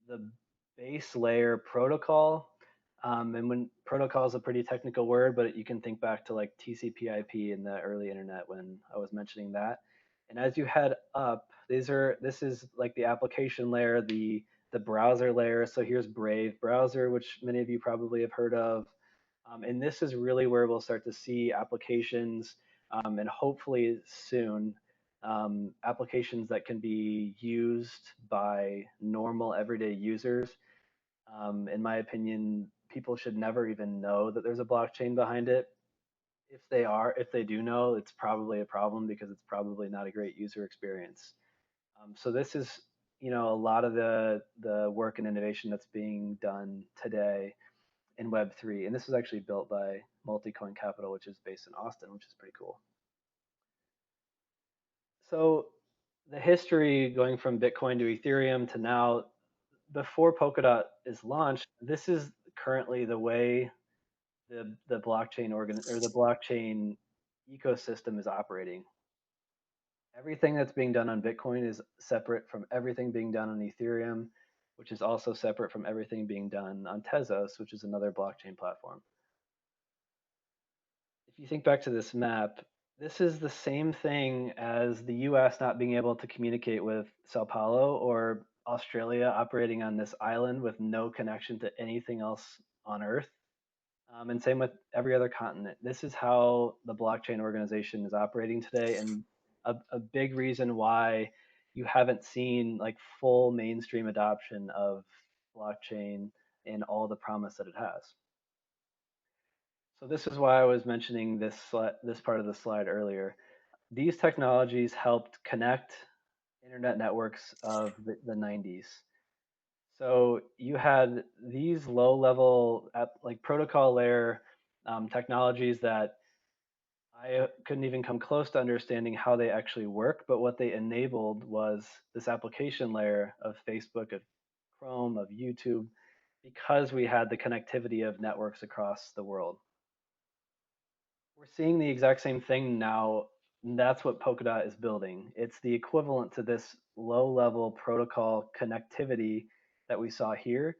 the base layer protocol. And when protocol is a pretty technical word, but you can think back to like TCP/IP in the early internet when I was mentioning that. And as you head up, this is like the application layer, the browser layer. So here's Brave browser, which many of you probably have heard of. And this is really where we'll start to see applications, and hopefully soon applications that can be used by normal everyday users. In my opinion, people should never even know that there's a blockchain behind it. If they do know, it's probably a problem because it's probably not a great user experience. So this is, a lot of the work and innovation that's being done today in Web3, and this was actually built by Multicoin Capital, which is based in Austin, which is pretty cool. So the history going from Bitcoin to Ethereum to now, before Polkadot is launched, this is currently the way the blockchain the blockchain ecosystem is operating. Everything that's being done on Bitcoin is separate from everything being done on Ethereum, which is also separate from everything being done on Tezos, which is another blockchain platform. If you think back to this map, this is the same thing as the US not being able to communicate with Sao Paulo, or Australia operating on this island with no connection to anything else on Earth. And same with every other continent. This is how the blockchain organization is operating today, and a big reason why you haven't seen like full mainstream adoption of blockchain and all the promise that it has. So this is why I was mentioning this part of the slide earlier. These technologies helped connect internet networks of the 90s. So you had these low-level like protocol layer technologies that I couldn't even come close to understanding how they actually work, but what they enabled was this application layer of Facebook, of Chrome, of YouTube, because we had the connectivity of networks across the world. We're seeing the exact same thing now. And that's what Polkadot is building. It's the equivalent to this low-level protocol connectivity that we saw here.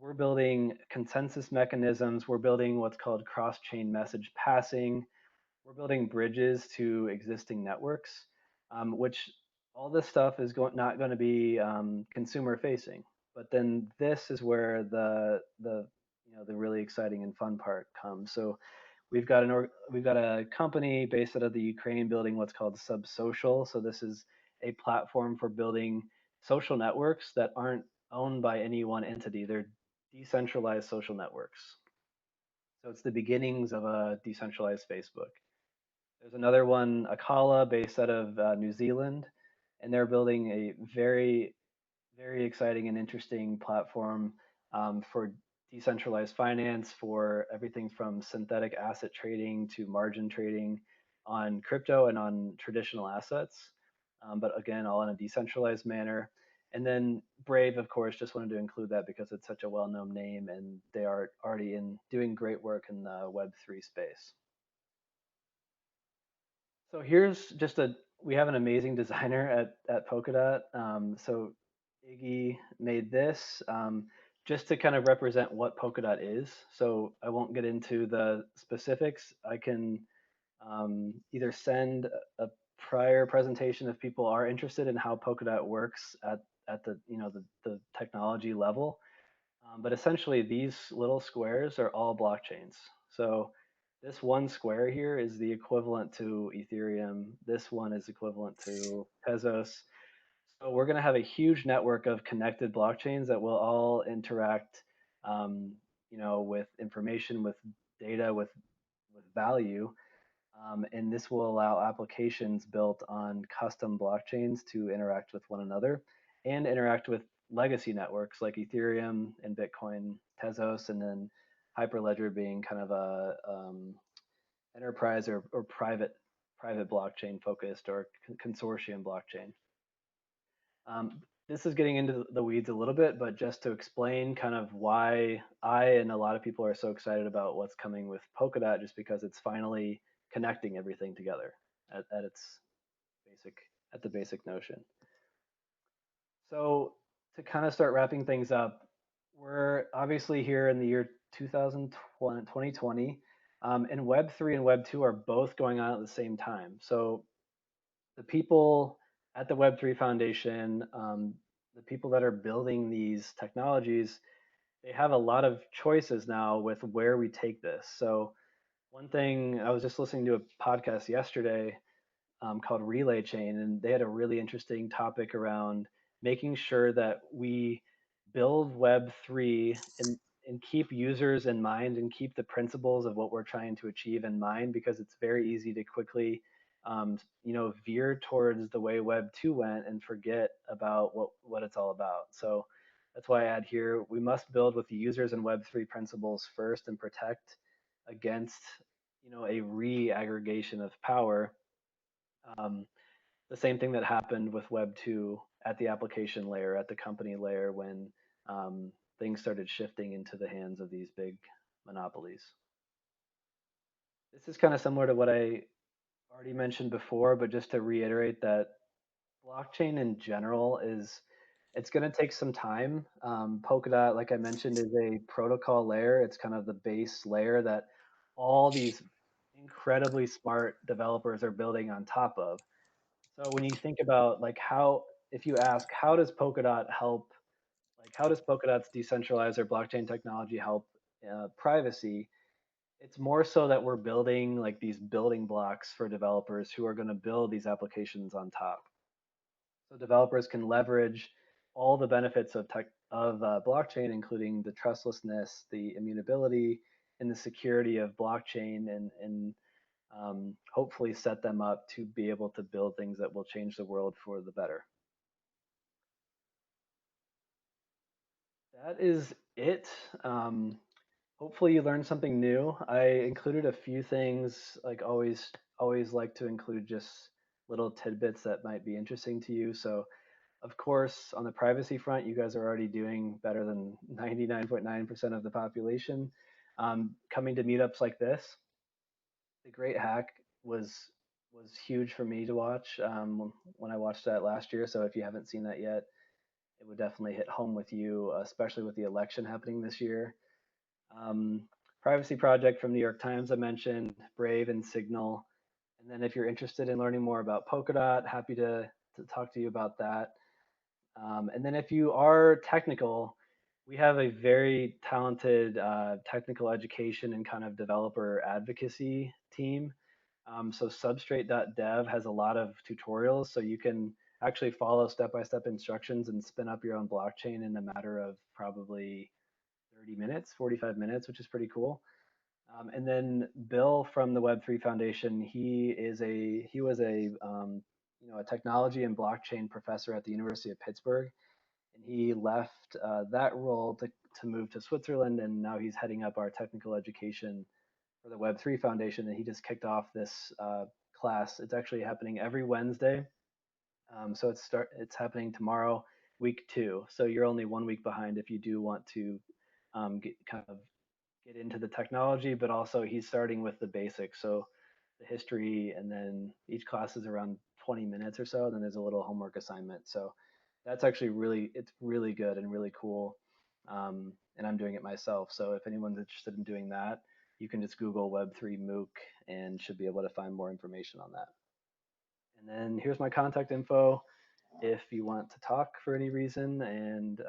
We're building consensus mechanisms. We're building what's called cross-chain message passing. We're building bridges to existing networks, which all this stuff is not going to be consumer-facing. But then this is where the really exciting and fun part comes. So we've got a company based out of the Ukraine building what's called Subsocial. So this is a platform for building social networks that aren't owned by any one entity. They're decentralized social networks. So it's the beginnings of a decentralized Facebook. There's another one, Akala, based out of New Zealand, and they're building a very, very exciting and interesting platform for decentralized finance, for everything from synthetic asset trading to margin trading on crypto and on traditional assets, but again, all in a decentralized manner. And then Brave, of course, just wanted to include that because it's such a well-known name, and they are already doing great work in the Web3 space. So here's we have an amazing designer at Polkadot. So Iggy made this just to kind of represent what Polkadot is. So I won't get into the specifics. I can either send a prior presentation if people are interested in how Polkadot works at the technology level. But essentially, these little squares are all blockchains. So this one square here is the equivalent to Ethereum. This one is equivalent to Tezos. So we're going to have a huge network of connected blockchains that will all interact, with information, with data, with value. And this will allow applications built on custom blockchains to interact with one another and interact with legacy networks like Ethereum and Bitcoin, Tezos, and then Hyperledger being kind of a enterprise or private blockchain focused or consortium blockchain. this is getting into the weeds a little bit, but just to explain kind of why I and a lot of people are so excited about what's coming with Polkadot, just because it's finally connecting everything together at its basic, at the basic notion. So to kind of start wrapping things up, we're obviously here in the year 2020, and Web3 and Web2 are both going on at the same time. So the people at the Web3 Foundation, the people that are building these technologies, they have a lot of choices now with where we take this. So one thing, I was just listening to a podcast yesterday called Relay Chain, and they had a really interesting topic around making sure that we build Web3 and keep users in mind and keep the principles of what we're trying to achieve in mind, because it's very easy to quickly veer towards the way Web2 went and forget about what it's all about. So that's why I add here, we must build with the users and Web3 principles first and protect against a re-aggregation of power. The same thing that happened with Web 2 at the application layer, at the company layer, when things started shifting into the hands of these big monopolies. This is kind of similar to what I already mentioned before, but just to reiterate that blockchain in general it's going to take some time. Polkadot, like I mentioned, is a protocol layer. It's kind of the base layer that all these incredibly smart developers are building on top of. So when you think about if you ask, how does Polkadot help, how does Polkadot's decentralized or blockchain technology help privacy? It's more so that we're building like these building blocks for developers who are going to build these applications on top. So developers can leverage all the benefits of blockchain, including the trustlessness, the immutability, and the security of blockchain, and hopefully set them up to be able to build things that will change the world for the better. That is it. Hopefully you learned something new. I included a few things, like always like to include just little tidbits that might be interesting to you. So of course, on the privacy front, you guys are already doing better than 99.9% of the population. Coming to meetups like this, the Great Hack was huge for me to watch when I watched that last year. So if you haven't seen that yet, it would definitely hit home with you, especially with the election happening this year. Privacy Project from New York Times I mentioned, Brave and Signal. And then if you're interested in learning more about Polkadot, happy to talk to you about that. And then if you are technical, we have a very talented technical education and kind of developer advocacy team. So substrate.dev has a lot of tutorials, so you can actually follow step-by-step instructions and spin up your own blockchain in a matter of probably 30 minutes, 45 minutes, which is pretty cool. And then Bill from the Web3 Foundation, he was a technology and blockchain professor at the University of Pittsburgh, and he left that role to move to Switzerland, and now he's heading up our technical education for the Web3 Foundation, and he just kicked off this class. It's actually happening every Wednesday. So it's happening tomorrow, week 2. So you're only 1 week behind if you do want to get into the technology, but also he's starting with the basics. So the history, and then each class is around 20 minutes or so. And then there's a little homework assignment. So that's actually it's really good and really cool. And I'm doing it myself. So if anyone's interested in doing that, you can just Google Web3 MOOC and should be able to find more information on that. And then here's my contact info if you want to talk for any reason. And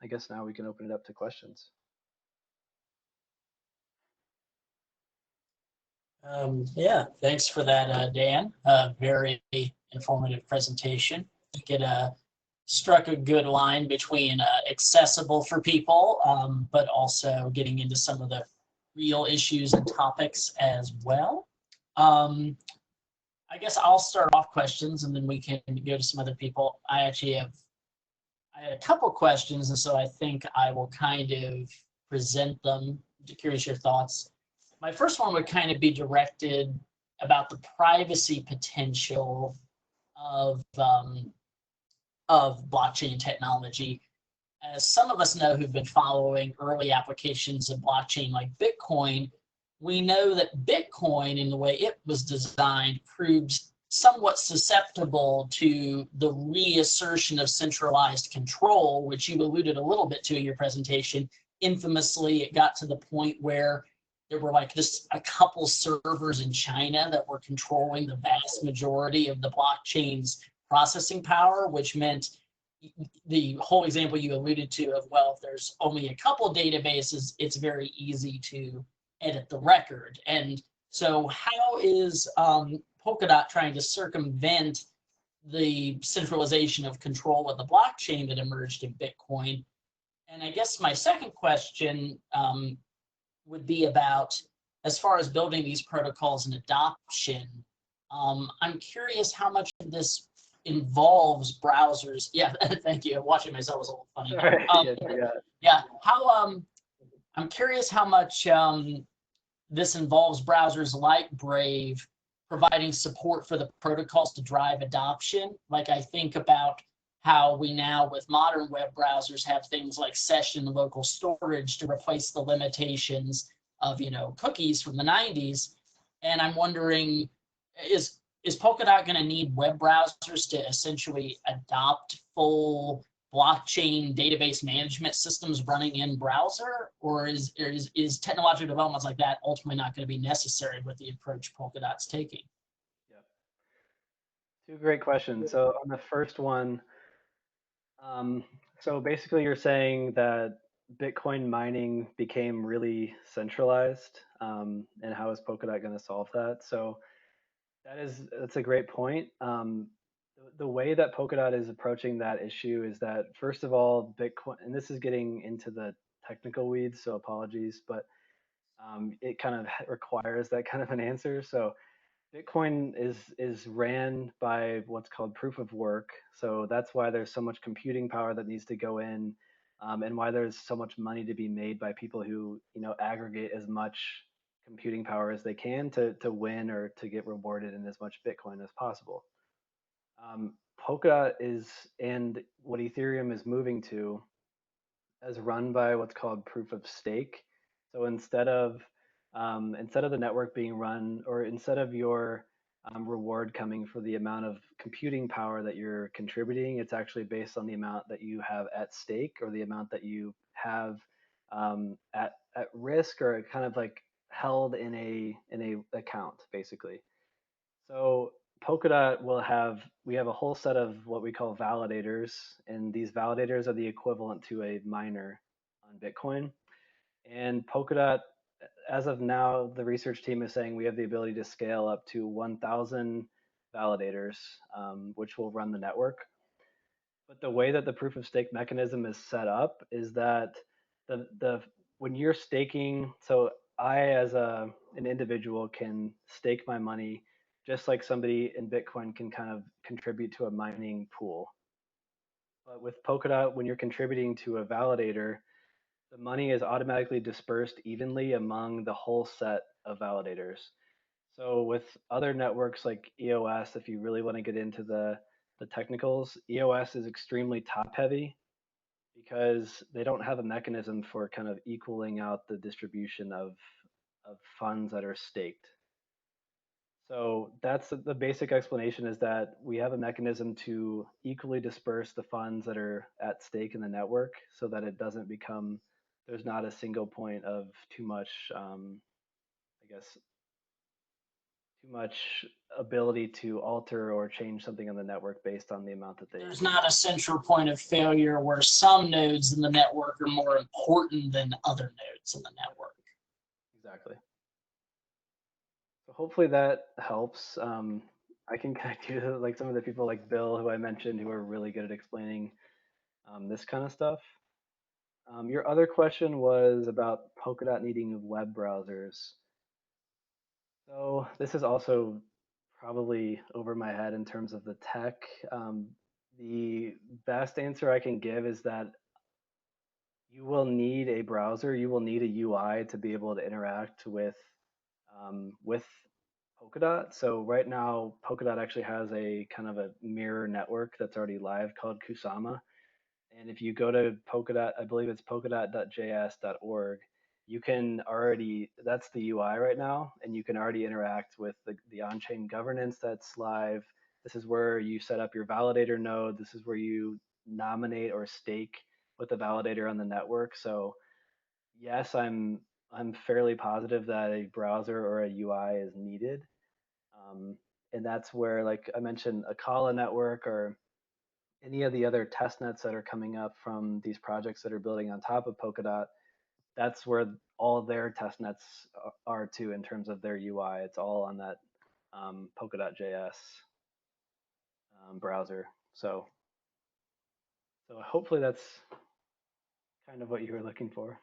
I guess now we can open it up to questions. Yeah, thanks for that, Dan. Very informative presentation. I think it struck a good line between accessible for people, but also getting into some of the real issues and topics as well. I guess I'll start off questions and then we can go to some other people. I had a couple questions, and so I think I will kind of present them. I'm curious your thoughts. My first one would kind of be directed about the privacy potential of of blockchain technology. As some of us know who've been following early applications of blockchain like Bitcoin, we know that Bitcoin, in the way it was designed, proves somewhat susceptible to the reassertion of centralized control, which you alluded a little bit to in your presentation. Infamously, it got to the point where there were like just a couple servers in China that were controlling the vast majority of the blockchain's processing power, which meant the whole example you alluded to of, well, if there's only a couple databases, it's very easy to edit the record. And so how is Polkadot trying to circumvent the centralization of control of the blockchain that emerged in Bitcoin? And I guess my second question would be about, as far as building these protocols and adoption, I'm curious how much of this involves browsers. Yeah, thank you. Watching myself was a little funny. Yeah, how I'm curious how much this involves browsers like Brave providing support for the protocols to drive adoption. Like I think about how we now with modern web browsers have things like session local storage to replace the limitations of, you know, cookies from the 90s. And I'm wondering, is Polkadot going to need web browsers to essentially adopt full blockchain database management systems running in browser, or is technological developments like that ultimately not going to be necessary with the approach Polkadot's taking? Yep. Two great questions. So on the first one, so basically you're saying that Bitcoin mining became really centralized, and how is Polkadot going to solve that? So that's a great point. The way that Polkadot is approaching that issue is that, first of all, Bitcoin, and this is getting into the technical weeds, so apologies, but it kind of requires that kind of an answer. So Bitcoin is ran by what's called proof of work. So that's why there's so much computing power that needs to go in, and why there's so much money to be made by people who, you know, aggregate as much computing power as they can to win or to get rewarded in as much Bitcoin as possible. Polkadot is, and what Ethereum is moving to, as run by what's called proof of stake. So instead of the network being run, or instead of your reward coming for the amount of computing power that you're contributing, it's actually based on the amount that you have at stake, or the amount that you have at risk, or kind of like held in a account, basically. So Polkadot we have a whole set of what we call validators, and these validators are the equivalent to a miner on Bitcoin. And Polkadot, as of now, the research team is saying we have the ability to scale up to 1,000 validators, which will run the network. But the way that the proof of stake mechanism is set up is that when you're staking, so I as an individual can stake my money just like somebody in Bitcoin can kind of contribute to a mining pool. But with Polkadot, when you're contributing to a validator, the money is automatically dispersed evenly among the whole set of validators. So with other networks like EOS, if you really want to get into the technicals, EOS is extremely top heavy because they don't have a mechanism for kind of equaling out the distribution of funds that are staked. So that's the basic explanation, is that we have a mechanism to equally disperse the funds that are at stake in the network, so that it doesn't become, there's not a single point of too much, I guess, too much ability to alter or change something on the network based on the amount that they. There's not a central point of failure where some nodes in the network are more important than other nodes in the network. Exactly. So hopefully that helps. I can connect you to like some of the people like Bill, who I mentioned, who are really good at explaining this kind of stuff. Your other question was about Polkadot needing web browsers. So this is also probably over my head in terms of the tech. The best answer I can give is that you will need a browser, you will need a UI to be able to interact with Polkadot. So right now, Polkadot actually has a kind of a mirror network that's already live called Kusama. And if you go to Polkadot, I believe it's polkadot.js.org, you can already, that's the UI right now, and you can already interact with the on-chain governance that's live. This is where you set up your validator node. This is where you nominate or stake with the validator on the network. So yes, I'm fairly positive that a browser or a UI is needed. And that's where, like I mentioned, a Kala network or any of the other test nets that are coming up from these projects that are building on top of Polkadot, that's where all their test nets are too in terms of their UI. It's all on that Polkadot.js browser. So hopefully that's kind of what you were looking for.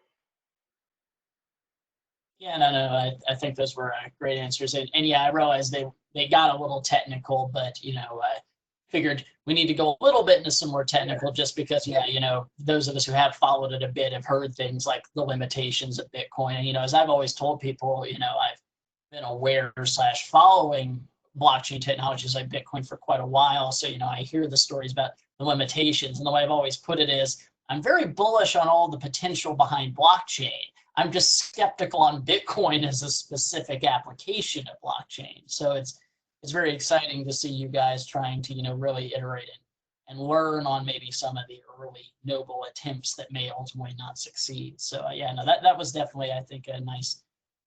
Yeah, no, I think those were great answers. And yeah, I realized they got a little technical, but, you know, I figured we need to go a little bit into some more technical just because, yeah, you know, those of us who have followed it a bit have heard things like the limitations of Bitcoin. And, you know, as I've always told people, you know, I've been aware / following blockchain technologies like Bitcoin for quite a while. So, you know, I hear the stories about the limitations. And the way I've always put it is I'm very bullish on all the potential behind blockchain. I'm just skeptical on Bitcoin as a specific application of blockchain. So it's very exciting to see you guys trying to, you know, really iterate it and learn on maybe some of the early noble attempts that may ultimately not succeed. So yeah, no, that was definitely, I think, a nice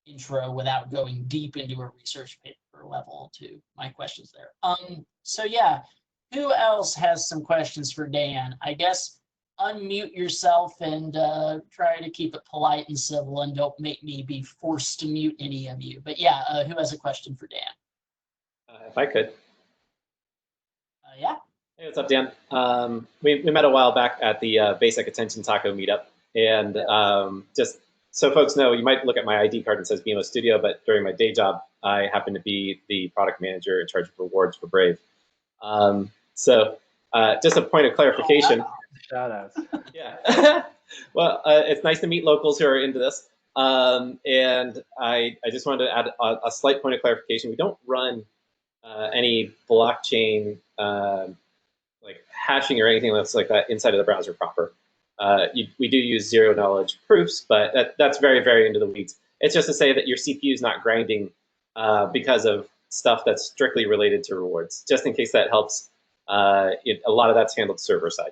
intro without going deep into a research paper level to my questions there. So yeah, who else has some questions for Dan? I guess unmute yourself and try to keep it polite and civil and don't make me be forced to mute any of you. But yeah, who has a question for Dan? If I could. Yeah. Hey, what's up, Dan? We met a while back at the Basic Attention Taco Meetup. And just so folks know, you might look at my ID card and it says BMO Studio, but during my day job, I happen to be the product manager in charge of rewards for Brave. So just a point of clarification. Shout outs. Yeah. Well, it's nice to meet locals who are into this. And I just wanted to add a slight point of clarification. We don't run any blockchain like hashing or anything else like that inside of the browser proper. We do use zero knowledge proofs, but that's very, very into the weeds. It's just to say that your CPU is not grinding because of stuff that's strictly related to rewards, just in case that helps. A lot of that's handled server side.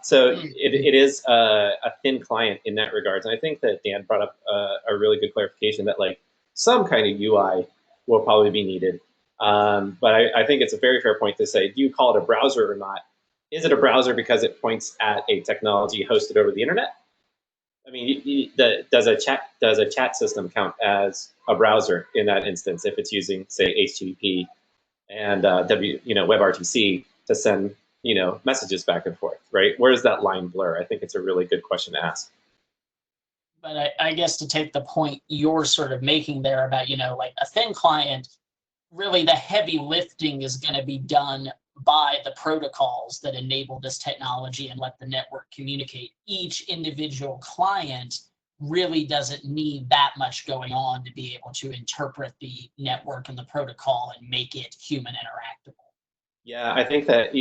So it is a thin client in that regards. And I think that Dan brought up a really good clarification that like some kind of UI will probably be needed. But I think it's a very fair point to say, do you call it a browser or not? Is it a browser because it points at a technology hosted over the internet? I mean, does a chat system count as a browser in that instance if it's using, say, HTTP and WebRTC to send messages back and forth, right? Where does that line blur? I think it's a really good question to ask. But I guess to take the point you're sort of making there about, like a thin client, really the heavy lifting is going to be done by the protocols that enable this technology and let the network communicate. Each individual client really doesn't need that much going on to be able to interpret the network and the protocol and make it human interactable. Yeah, I think that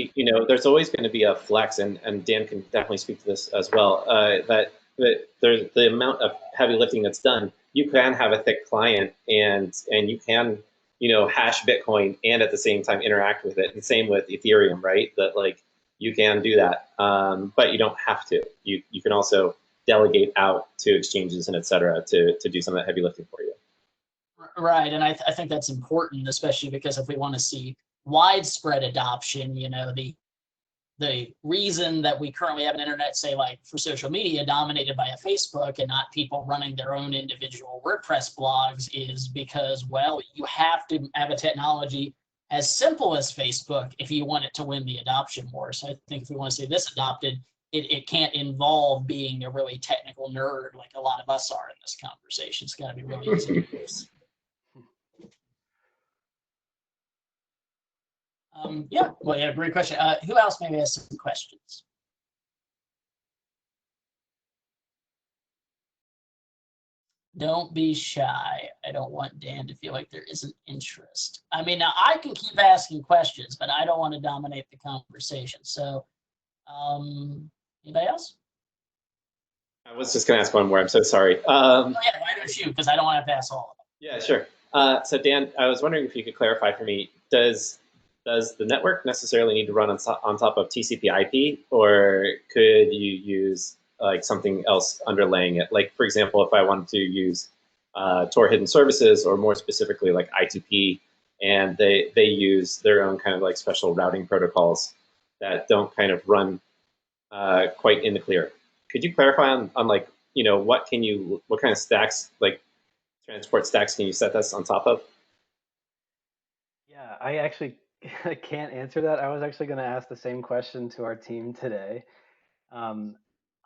there's always going to be a flex, and Dan can definitely speak to this as well. That there's the amount of heavy lifting that's done. You can have a thick client, and you can hash Bitcoin and at the same time interact with it. And same with Ethereum, right? That like you can do that, but you don't have to. You can also delegate out to exchanges and et cetera to do some of that heavy lifting for you. Right, and I think that's important, especially because if we want to see widespread adoption, the reason that we currently have an internet, say like for social media, dominated by a Facebook and not people running their own individual WordPress blogs is because, well, you have to have a technology as simple as Facebook if you want it to win the adoption war. So I think if we want to see this adopted, it can't involve being a really technical nerd like a lot of us are in this conversation. It's got to be really easy to use. Yeah, well, yeah, great question. Who else maybe has some questions? Don't be shy. I don't want Dan to feel like there isn't interest. I mean, now I can keep asking questions, but I don't want to dominate the conversation. So, anybody else? I was just going to ask one more. I'm so sorry. Oh, yeah, why don't you? Because I don't want to have to ask all of them. Yeah, sure. So Dan, I was wondering if you could clarify for me, does the network necessarily need to run on top of TCP/IP, or could you use like something else underlaying it? Like, for example, if I wanted to use Tor hidden services, or more specifically like I2P, and they use their own kind of like special routing protocols that don't kind of run quite in the clear. Could you clarify on like, what kind of stacks, like transport stacks, can you set this on top of? Yeah, I actually can't answer that. I was actually going to ask the same question to our team today. Um,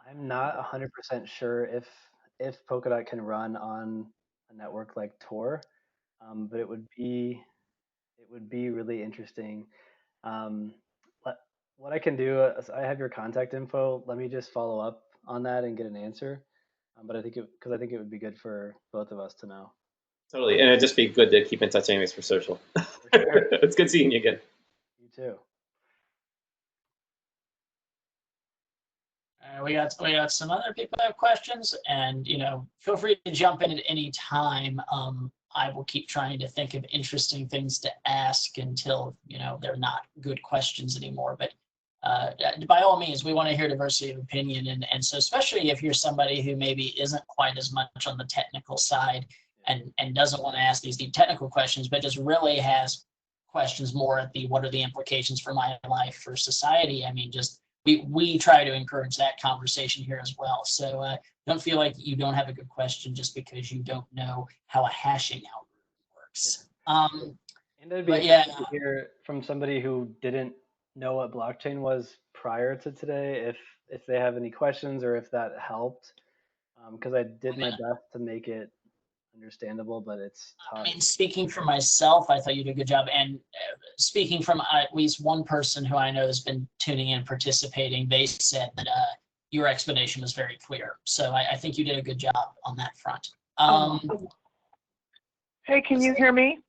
I'm not 100% sure if Polkadot can run on a network like Tor, but it would be really interesting. Um, what what I can do is I have your contact info. Let me just follow up on that and get an answer. But I think because I think it would be good for both of us to know. Totally, and it'd just be good to keep in touch anyways for social. For sure. It's good seeing you again. You too. We got some other people that have questions, and feel free to jump in at any time. I will keep trying to think of interesting things to ask until they're not good questions anymore. But by all means, we want to hear diversity of opinion, and so especially if you're somebody who maybe isn't quite as much on the technical side and doesn't want to ask these deep technical questions, but just really has questions more at the what are the implications for my life, for society. I mean, just we try to encourage that conversation here as well. So don't feel like you don't have a good question just because you don't know how a hashing algorithm works. And it'd be But yeah, interesting to hear from somebody who didn't know what blockchain was prior to today, if they have any questions or if that helped. Because I did my best to make it understandable, but it's I tough. mean, speaking for myself, I thought you did a good job. And speaking from at least one person who I know has been tuning in and participating, they said that your explanation was very clear. So I think you did a good job on that front. Hey, can you hear me?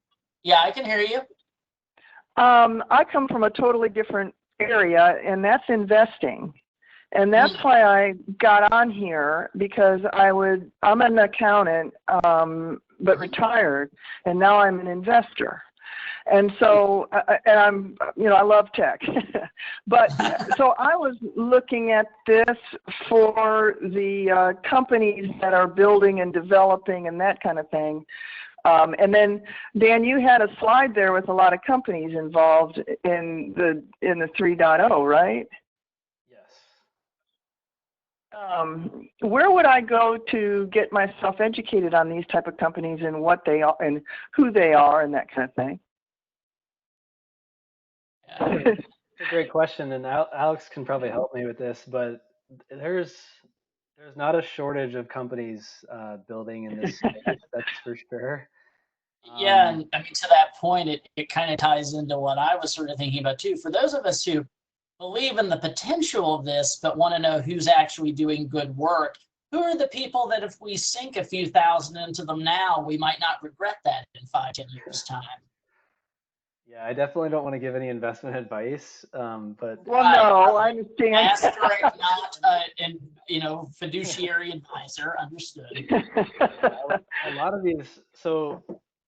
Yeah, I can hear you. I come from a totally different area, and that's investing. And that's why I got on here, because I'm an accountant, but retired, and now I'm an investor. And so, and I love tech. But so I was looking at this for the companies that are building and developing and that kind of thing. And then, Dan, you had a slide there with a lot of companies involved in the 3.0, right? Yes. Where would I go to get myself educated on these type of companies and what they are and who they are and that kind of thing? It's a great question, and Alex can probably help me with this, but there's not a shortage of companies building in this space, that's for sure. Yeah, and I mean, to that point, it kind of ties into what I was sort of thinking about too. For those of us who believe in the potential of this, but want to know who's actually doing good work, who are the people that if we sink a few thousand into them now, we might not regret that in 5-10 years' time? Yeah, I definitely don't want to give any investment advice, but well, no, I understand. Asterisk not fiduciary advisor, understood. A lot of these. So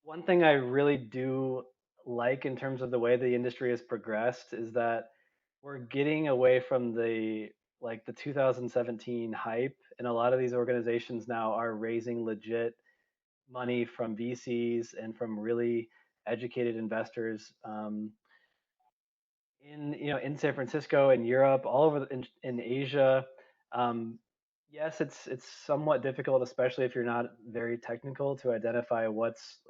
one thing I really do like in terms of the way the industry has progressed is that we're getting away from the 2017 hype, and a lot of these organizations now are raising legit money from VCs and from really educated investors. In San Francisco, in Europe, all over in Asia. Yes, it's somewhat difficult, especially if you're not very technical, to identify what's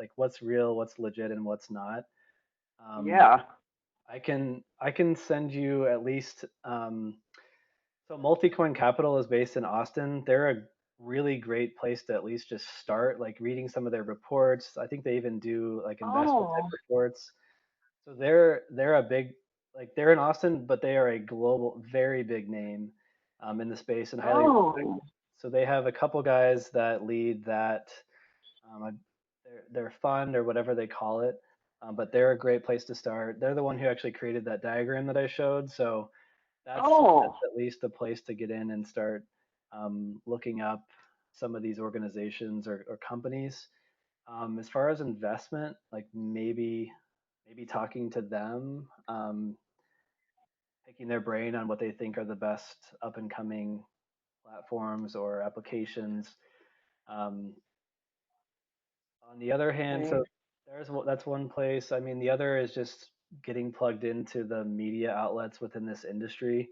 real, what's legit, and what's not. Yeah. I can send you at least. So Multicoin Capital is based in Austin. They're a really great place to at least just start, like reading some of their reports. I think they even do like investment type reports. So they're a big, they're in Austin, but they are a global, very big name in the space and highly respected. So they have a couple guys that lead that, their fund or whatever they call it. But they're a great place to start. They're the one who actually created that diagram that I showed. So that's Oh, at least a place to get in and start looking up some of these organizations or companies. As far as investment, like maybe talking to them, picking their brain on what they think are the best up and coming platforms or applications. Um, on the other hand, okay. so that's one place. I mean, the other is just getting plugged into the media outlets within this industry.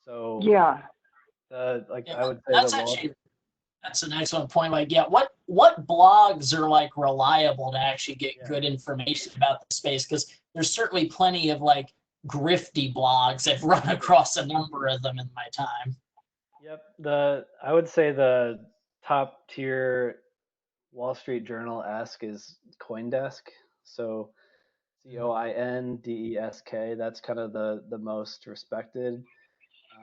So Yeah. Yeah, I would say the that's Wall actually that's an excellent point. Like, yeah, what blogs are like reliable to actually get Yeah. good information about the space? Because there's certainly plenty of like grifty blogs. I've run across a number of them in my time. Yep. I would say the top tier Wall Street Journal-esque is CoinDesk. So CoinDesk. That's kind of the most respected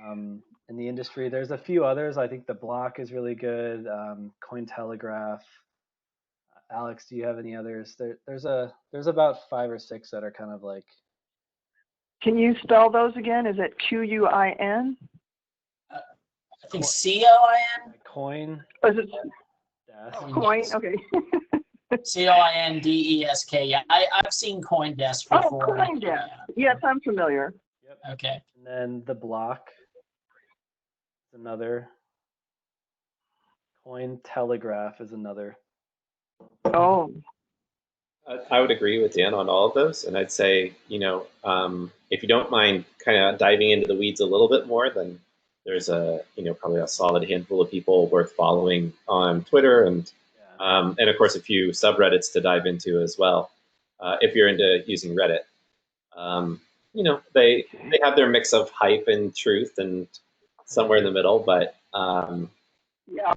in the industry. There's a few others. I think the Block is really good. Cointelegraph. Alex, do you have any others? There's about 5 or 6 that are kind of like Can you spell those again? Is it Quin? I think COIN, Coin. Or is it Desk. Coin? Okay. COINDESK. Yeah, I've seen CoinDesk Oh, before. CoinDesk. Yes, I'm familiar. Yep. Okay. And then the Block is another. Cointelegraph is another. Oh, I would agree with Dan on all of those, and I'd say, if you don't mind kind of diving into the weeds a little bit more, then there's probably a solid handful of people worth following on Twitter, and Yeah. and of course a few subreddits to dive into as well, if you're into using Reddit. They have their mix of hype and truth, and somewhere in the middle, but yeah.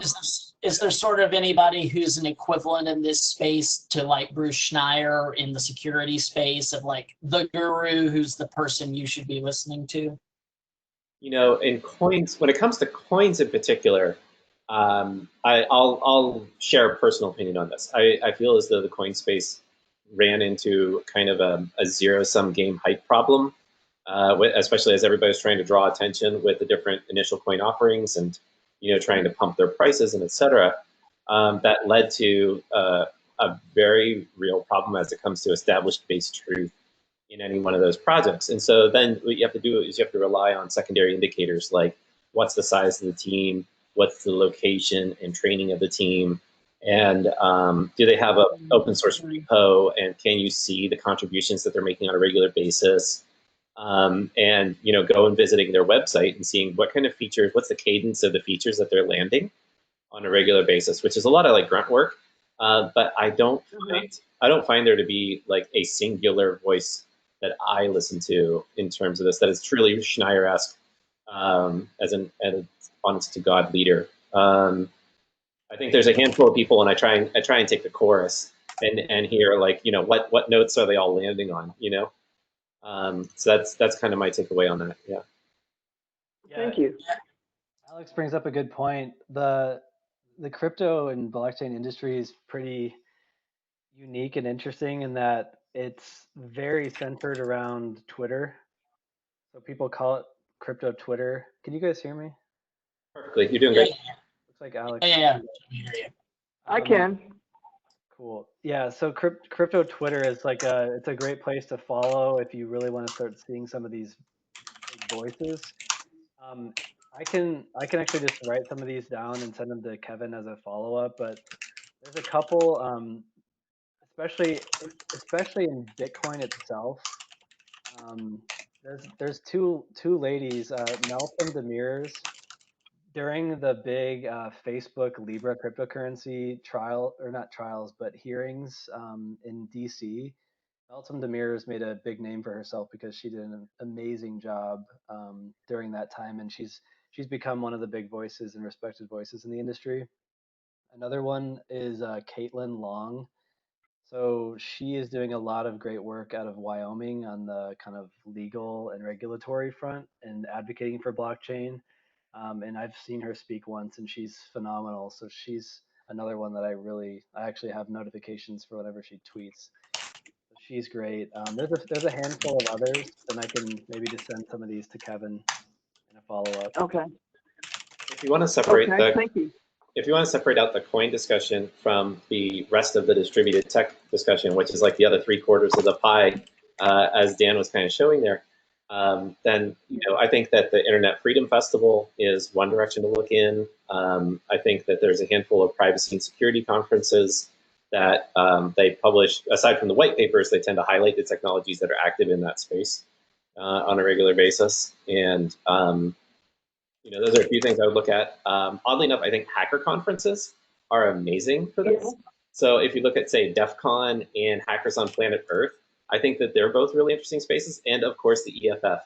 Is there sort of anybody who's an equivalent in this space to like Bruce Schneier in the security space of like the guru who's the person you should be listening to? in coins, when it comes to coins in particular, I'll share a personal opinion on this. I feel as though the coin space ran into kind of a zero-sum game hype problem, especially as everybody's trying to draw attention with the different initial coin offerings and trying to pump their prices and etc. That led to a very real problem as it comes to established base truth in any one of those projects. And so then what you have to do is you have to rely on secondary indicators like what's the size of the team, what's the location and training of the team, and do they have an open source repo, and can you see the contributions that they're making on a regular basis? And go and visiting their website and seeing what kind of features, what's the cadence of the features that they're landing on a regular basis, which is a lot of like grunt work. But I don't find there to be like a singular voice that I listen to in terms of this that is truly Schneier-esque, as an honest to God leader. I think there's a handful of people, and I try and take the chorus and hear like what notes are they all landing on, so that's kind of my takeaway on that. Yeah. Thank you. Alex brings up a good point. The crypto and blockchain industry is pretty unique and interesting in that it's very centered around Twitter. So people call it crypto Twitter. Can you guys hear me? Perfectly. You're doing Yeah, great. Looks like Alex. yeah. I can. Cool. Yeah. So crypto Twitter is like it's a great place to follow if you really want to start seeing some of these big voices. I can actually just write some of these down and send them to Kevin as a follow up. But there's a couple, especially in Bitcoin itself. There's two ladies, Meltem Demirs, during the big Facebook Libra cryptocurrency trial, or not trials, but hearings in DC. Meltem Demirs made a big name for herself because she did an amazing job during that time, and she's become one of the big voices and respected voices in the industry. Another one is Caitlin Long. So she is doing a lot of great work out of Wyoming on the kind of legal and regulatory front and advocating for blockchain. And I've seen her speak once, and she's phenomenal. So she's another one that I actually have notifications for whenever she tweets. So she's great. There's a handful of others, and I can maybe just send some of these to Kevin in a follow-up. Okay. If you want to separate Okay. Thank you. if you want to separate out the coin discussion from the rest of the distributed tech discussion, which is like the other 3/4 of the pie, as Dan was kind of showing there, then I think that the Internet Freedom Festival is one direction to look in. I think that there's a handful of privacy and security conferences that they publish. Aside from the white papers, they tend to highlight the technologies that are active in that space on a regular basis. And those are a few things I would look at. Oddly enough, I think hacker conferences are amazing for this. So if you look at, say, DEF CON and Hackers on Planet Earth, I think that they're both really interesting spaces. And of course, the EFF.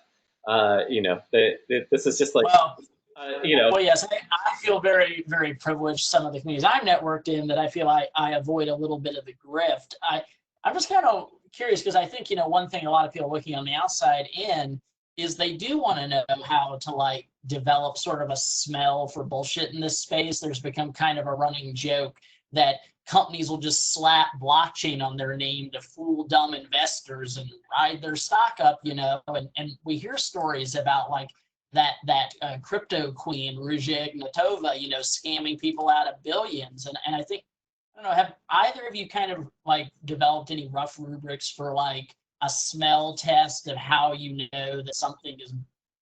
This is just like, Well, yes, I feel very, very privileged. Some of the communities I'm networked in that I feel I avoid a little bit of the grift. I'm just kind of curious because I think, one thing a lot of people looking on the outside in is they do want to know how to develop sort of a smell for bullshit in this space. There's become kind of a running joke that companies will just slap blockchain on their name to fool dumb investors and ride their stock up, and we hear stories about that crypto queen, Ruja Ignatova, scamming people out of billions. And I think, I don't know, have either of you kind of developed any rough rubrics for a smell test of how you know that something is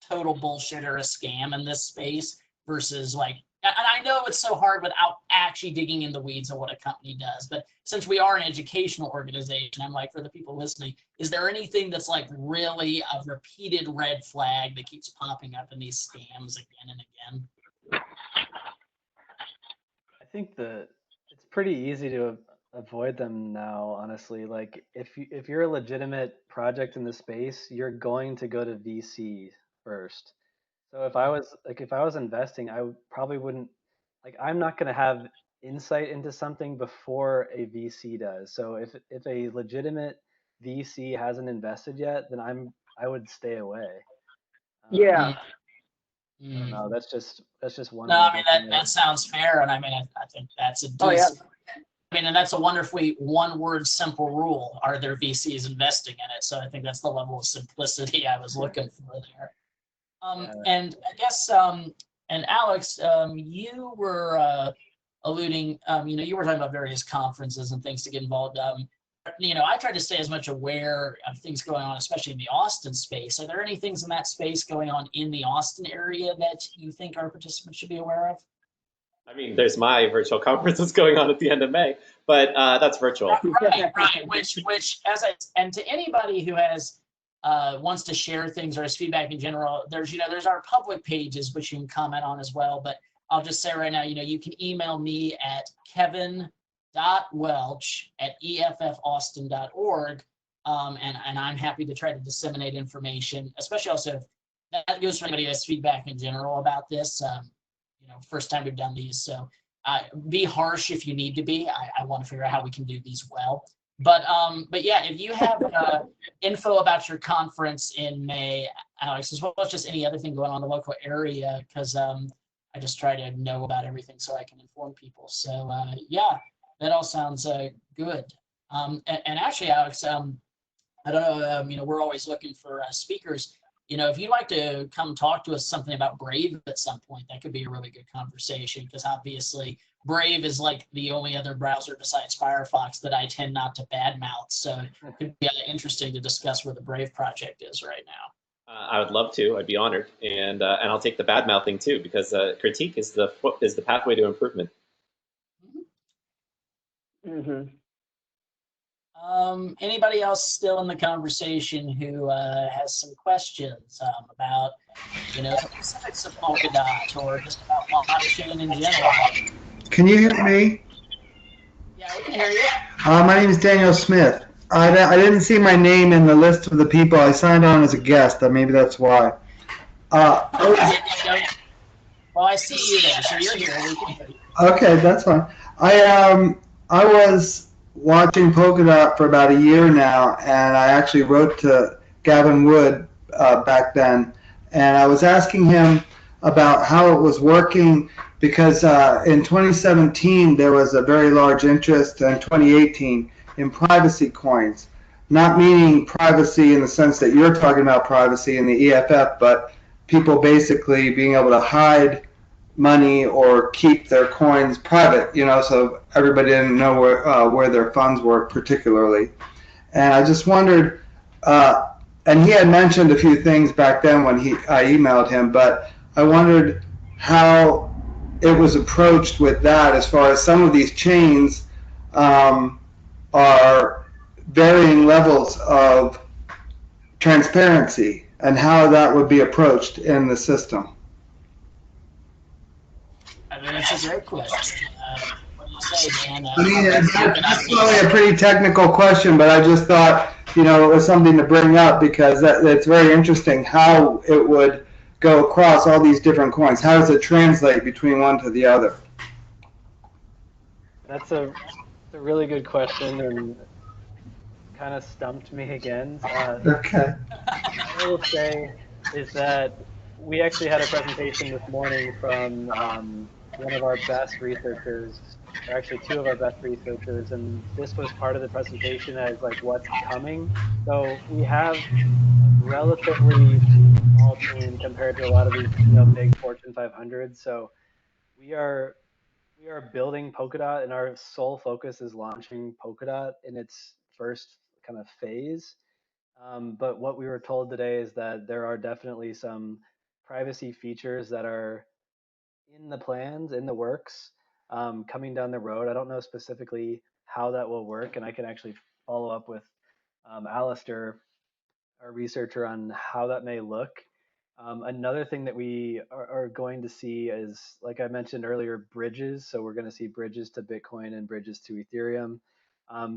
total bullshit or a scam in this space versus and I know it's so hard without actually digging in the weeds of what a company does, but since we are an educational organization, I'm for the people listening, is there anything that's really a repeated red flag that keeps popping up in these scams again and again? I think it's pretty easy to avoid them now, honestly. If you're a legitimate project in the space, you're going to go to VC first. So if I was investing, I probably wouldn't, I'm not going to have insight into something before a VC does. So if a legitimate VC hasn't invested yet, then I would stay away. Yeah. I don't know. That's just one. No, I mean that sounds fair, and I think that's a decent. Oh, yeah. And that's a wonderfully one-word simple rule. Are there VCs investing in it? So I think that's the level of simplicity I was looking for there. And I guess, and Alex, you were alluding, you were talking about various conferences and things to get involved. I try to stay as much aware of things going on, especially in the Austin space. Are there any things in that space going on in the Austin area that you think our participants should be aware of? I mean, there's my virtual conference that's going on at the end of May, but that's virtual. Right. Which, and to anybody who has wants to share things or has feedback in general, there's our public pages which you can comment on as well. But I'll just say right now, you can email me at kevin.welch@effaustin.org, and I'm happy to try to disseminate information, especially also if that goes for anybody who has feedback in general about this. First time we've done these, so be harsh if you need to be. I want to figure out how we can do these well. But yeah, if you have info about your conference in May, Alex, as well as just any other thing going on in the local area, because I just try to know about everything so I can inform people. So yeah, that all sounds good. And actually, Alex, I don't know, we're always looking for speakers. If you'd like to come talk to us something about Brave at some point, that could be a really good conversation, because obviously Brave is the only other browser besides Firefox that I tend not to badmouth. So it could be interesting to discuss where the Brave project is right now. I would love to. I'd be honored, and I'll take the bad mouthing too, because critique is the pathway to improvement. Mm-hmm. Anybody else still in the conversation who has some questions about, the specifics of Polkadot or just about blockchain in general? Can you hear me? Yeah, we can hear you. My name is Daniel Smith. I didn't see my name in the list of the people. I signed on as a guest. Maybe that's why. Well, I see you there, so you're here. We can hear you. Okay, that's fine. I was watching Polkadot for about a year now, and I actually wrote to Gavin Wood back then, and I was asking him about how it was working, because in 2017 there was a very large interest, in 2018, in privacy coins. Not meaning privacy in the sense that you're talking about privacy in the EFF, but people basically being able to hide money or keep their coins private, so everybody didn't know where their funds were particularly. And I just wondered, and he had mentioned a few things back then when I emailed him, but I wondered how it was approached with that, as far as some of these chains are varying levels of transparency, and how that would be approached in the system. I mean, that's a great question. What do you say, Dan? I mean, that's probably a pretty technical question, but I just thought, it was something to bring up, because that's very interesting how it would go across all these different coins. How does it translate between one to the other? That's a really good question, and kind of stumped me again. Okay. What I will say is that we actually had a presentation this morning from one of our best researchers, or actually two of our best researchers, and this was part of the presentation as like what's coming. So we have a relatively small team compared to a lot of these, big Fortune 500. So we are building Polkadot, and our sole focus is launching Polkadot in its first kind of phase. But what we were told today is that there are definitely some privacy features that are in the plans, in the works, coming down the road. I don't know specifically how that will work, and I can actually follow up with Alistair, our researcher, on how that may look. Another thing that we are going to see is, like I mentioned earlier, bridges. So we're going to see bridges to Bitcoin and bridges to Ethereum.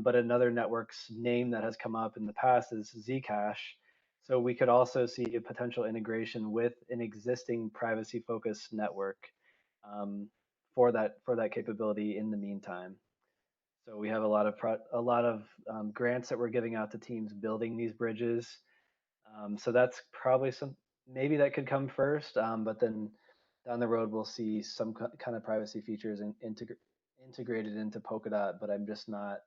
But another network's name that has come up in the past is Zcash. So we could also see a potential integration with an existing privacy-focused network for that capability in the meantime. So we have a lot of grants that we're giving out to teams building these bridges. So that's probably maybe that could come first, but then down the road we'll see some kind of privacy features integrated into Polkadot. But I'm just not.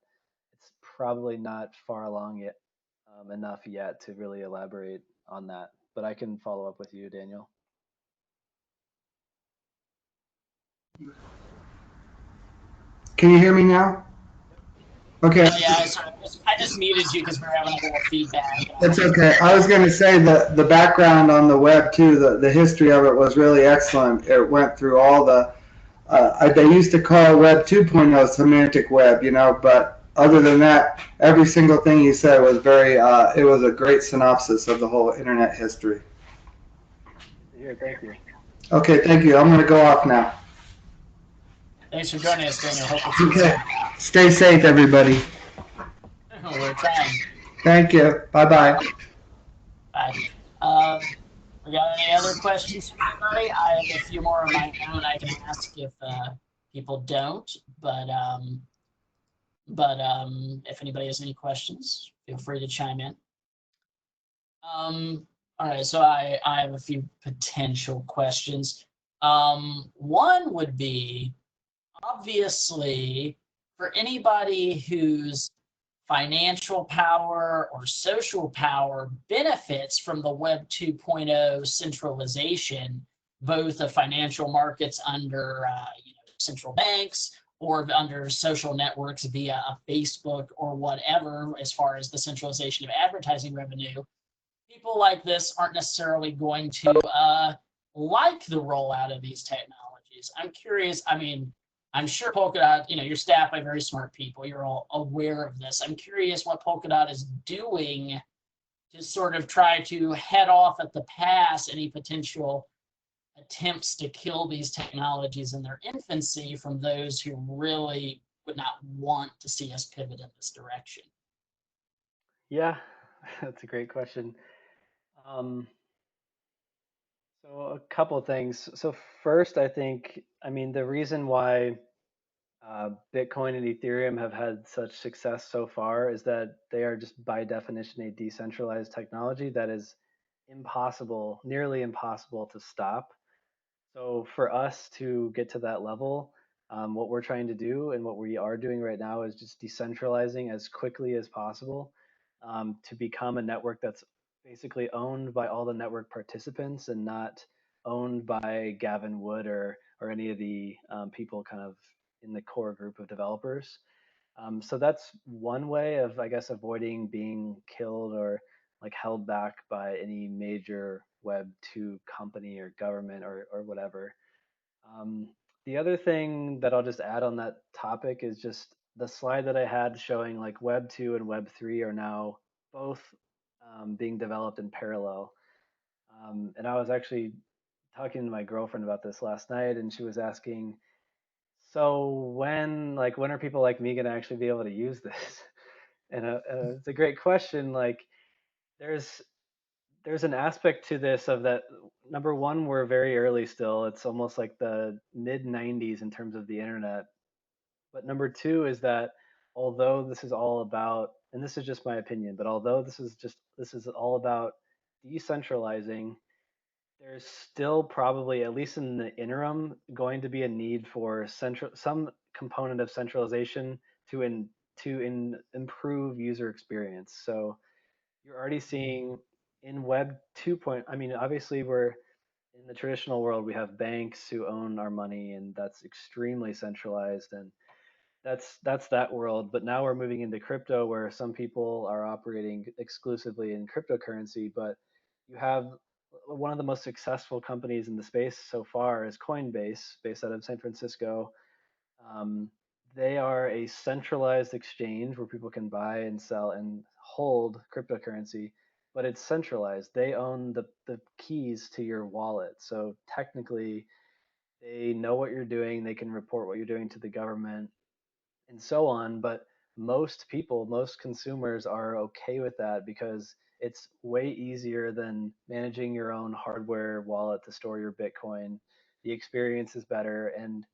It's probably not far along yet, enough yet to really elaborate on that. But I can follow up with you, Daniel. Can you hear me now? Okay. Yeah, I just muted you because we were having a little feedback. That's okay. I was going to say that the background on the web too, the history of it was really excellent. It went through all the, they used to call Web 2.0 semantic web, but other than that, every single thing you said was it was a great synopsis of the whole internet history. Here, thank you. Okay, thank you. I'm going to go off now. Thanks for joining us, Daniel. Hope okay. Stay safe, everybody. We're trying. Thank you. Bye-bye. Bye. We got any other questions from anybody? I have a few more of my own I can ask if people don't, but if anybody has any questions, feel free to chime in. All right, so I have a few potential questions. One would be, obviously, for anybody whose financial power or social power benefits from the Web 2.0 centralization, both of financial markets under central banks or under social networks via a Facebook or whatever, as far as the centralization of advertising revenue, people like this aren't necessarily going to like the rollout of these technologies. I'm curious, I'm sure Polkadot, your staff are very smart people. You're all aware of this. I'm curious what Polkadot is doing to sort of try to head off at the pass any potential attempts to kill these technologies in their infancy from those who really would not want to see us pivot in this direction. Yeah, that's a great question. So a couple of things. So first, I think, the reason why Bitcoin and Ethereum have had such success so far is that they are just by definition a decentralized technology that is impossible, nearly impossible to stop. So for us to get to that level, what we're trying to do and what we are doing right now is just decentralizing as quickly as possible to become a network that's basically owned by all the network participants and not owned by Gavin Wood or any of the people kind of in the core group of developers. So that's one way of, I guess, avoiding being killed or like held back by any major Web 2 company or government or whatever. Um, the other thing that I'll just add on that topic is just the slide that I had showing like Web 2 and Web 3 are now both being developed in parallel. And I was actually talking to my girlfriend about this last night, and she was asking, so when are people like me going to actually be able to use this? And it's a great question. Like there's there's an aspect to this of that. Number one, we're very early still. It's almost like the mid 90s in terms of the internet. But number two is that although this is all about, and this is just my opinion, but although this is all about decentralizing, there's still probably, at least in the interim, going to be a need for some component of centralization to improve user experience. So you're already seeing in Web 2. I mean, obviously we're in the traditional world, we have banks who own our money, and that's extremely centralized, and that's that world. But now we're moving into crypto, where some people are operating exclusively in cryptocurrency, but you have one of the most successful companies in the space so far is Coinbase, based out of San Francisco. Um, they are a centralized exchange where people can buy and sell and hold cryptocurrency, but it's centralized. They own the keys to your wallet. So technically, they know what you're doing. They can report what you're doing to the government and so on. But most people, most consumers are okay with that because it's way easier than managing your own hardware wallet to store your Bitcoin. The experience is better. And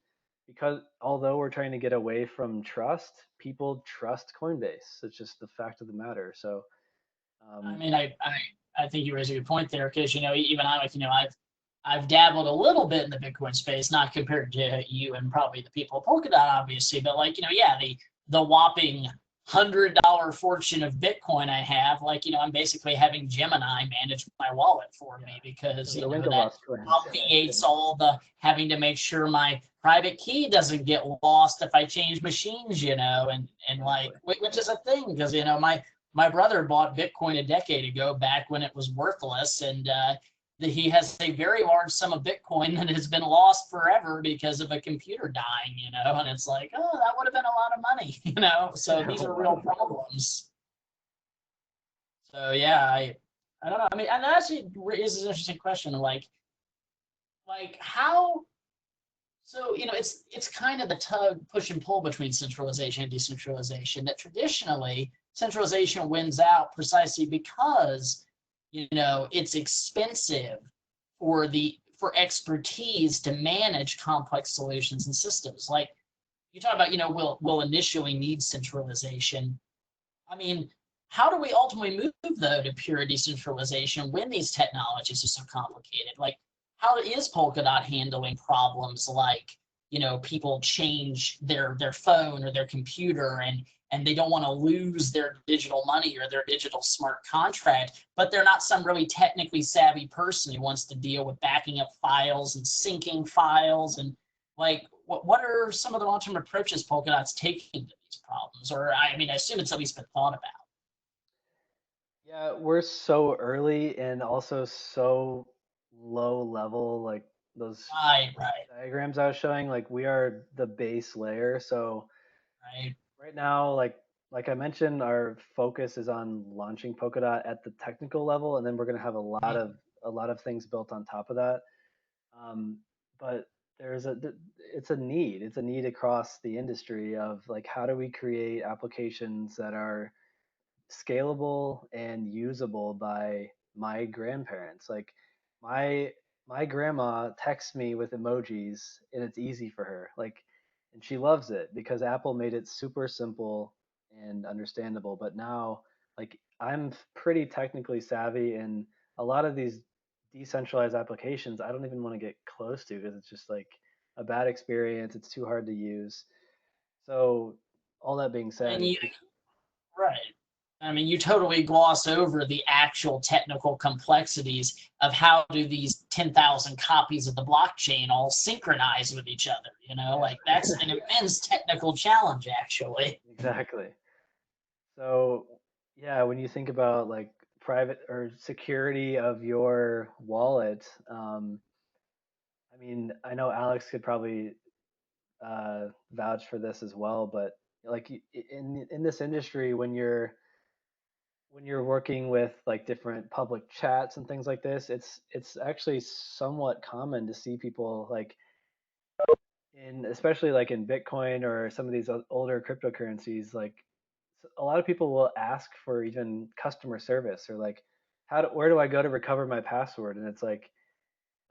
because although we're trying to get away from trust, people trust Coinbase. It's just the fact of the matter. So, I um, mean, I think you raise a good point there because, even I, like, I've dabbled a little bit in the Bitcoin space, not compared to you and probably the people at Polkadot, obviously, but like, yeah, the whopping $100 fortune of Bitcoin I have, like, I'm basically having Gemini manage my wallet for me because, the Winklevoss that twins. obviates all the having to make sure my private key doesn't get lost if I change machines, and like, which is a thing because, my brother bought Bitcoin a decade ago, back when it was worthless, and he has a very large sum of Bitcoin that has been lost forever because of a computer dying, and it's like, oh, that would have been a lot of money, So these are real problems. So yeah, I don't know. I mean, and that actually is an interesting question, like how. So, it's kind of the push and pull between centralization and decentralization, that traditionally centralization wins out precisely because, it's expensive for expertise to manage complex solutions and systems. Like you talk about, we'll initially need centralization. I mean, how do we ultimately move, though, to pure decentralization when these technologies are so complicated? Like, how is Polkadot handling problems like, people change their phone or their computer, and they don't want to lose their digital money or their digital smart contract, but they're not some really technically savvy person who wants to deal with backing up files and syncing files, and like, what are some of the long-term approaches Polkadot's taking to these problems? Or, I mean, I assume it's at least been thought about. Yeah, we're so early and also so low level. Like those Right. diagrams I was showing, like we are the base layer. So Right. right now, like I mentioned, our focus is on launching Polkadot at the technical level, and then we're gonna have a lot of things built on top of that. But there's it's a need. It's a need across the industry of like how do we create applications that are scalable and usable by my grandparents. Like my my grandma texts me with emojis and it's easy for her. Like and she loves it because Apple made it super simple and understandable. But now like I'm pretty technically savvy and a lot of these decentralized applications, I don't even want to get close to, because it's just like a bad experience. It's too hard to use. So all that being said, And you, right. I mean, you totally gloss over the actual technical complexities of how do these 10,000 copies of the blockchain all synchronize with each other, you know, like that's an immense technical challenge, actually. exactly. So yeah, when you think about like private or security of your wallet, I mean, I know Alex could probably vouch for this as well, but like in this industry, when you're working with like different public chats and things like this, it's actually somewhat common to see people like in, especially like in Bitcoin or some of these older cryptocurrencies, like a lot of people will ask for even customer service, or like where do I go to recover my password? And it's like,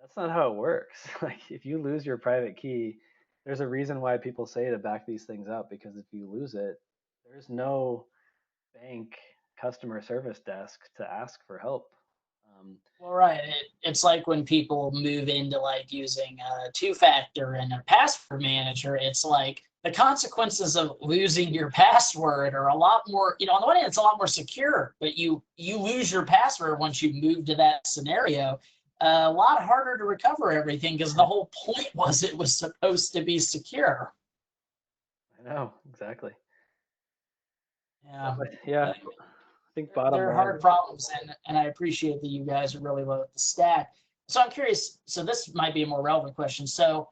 that's not how it works. Like if you lose your private key, there's a reason why people say to back these things up, because if you lose it, there's no bank customer service desk to ask for help. Well, right. It's like when people move into like using a two-factor and a password manager, it's like the consequences of losing your password are a lot more, you know, on the one hand, it's a lot more secure, but you lose your password once you move to that scenario, a lot harder to recover everything because the whole point was it was supposed to be secure. I know, exactly. Yeah. But yeah, I think bottom They're line. hard problems, and I appreciate that you guys are really low at the stack. So I'm curious, so this might be a more relevant question. So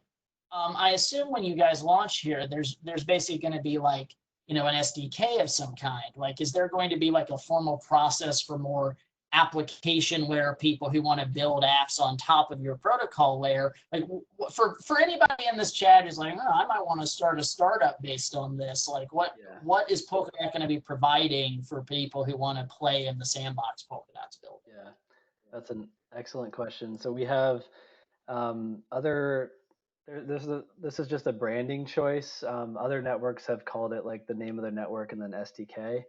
I assume when you guys launch here, there's basically going to be like, you know, an SDK of some kind. Like, is there going to be like a formal process for more application layer people who want to build apps on top of your protocol layer? Like, for anybody in this chat who's like, oh, I might want to start a startup based on this. Like, what is Polkadot going to be providing for people who want to play in the sandbox Polkadot's built? Yeah, that's an excellent question. So we have other. This is just a branding choice. Other networks have called it like the name of their network and then SDK.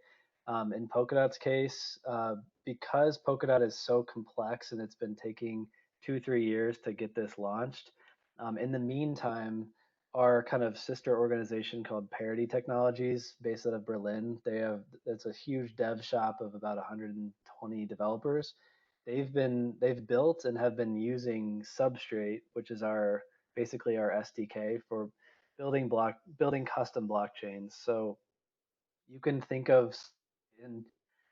In Polkadot's case, because Polkadot is so complex and it's been taking 2-3 years to get this launched. In the meantime, our kind of sister organization called Parity Technologies, based out of Berlin, it's a huge dev shop of about 120 developers. They've built and have been using Substrate, which is basically our SDK for building custom blockchains. So you can think of, and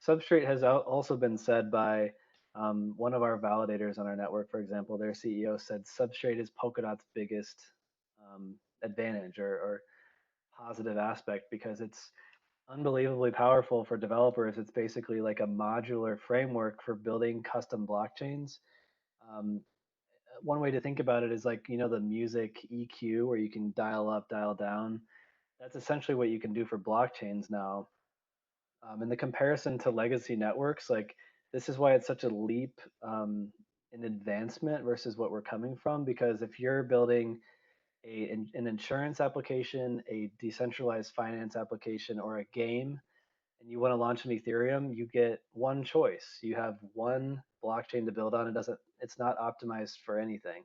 Substrate has also been said by one of our validators on our network, for example. Their CEO said Substrate is Polkadot's biggest advantage or positive aspect, because it's unbelievably powerful for developers. It's basically like a modular framework for building custom blockchains. Um, One way to think about it is like, you know, the music EQ where you can dial up, dial down. That's essentially what you can do for blockchains now. And the comparison to legacy networks, like this is why it's such a leap in advancement versus what we're coming from. Because if you're building an insurance application, a decentralized finance application, or a game, and you want to launch an Ethereum, you get one choice. You have one blockchain to build on. It's not optimized for anything.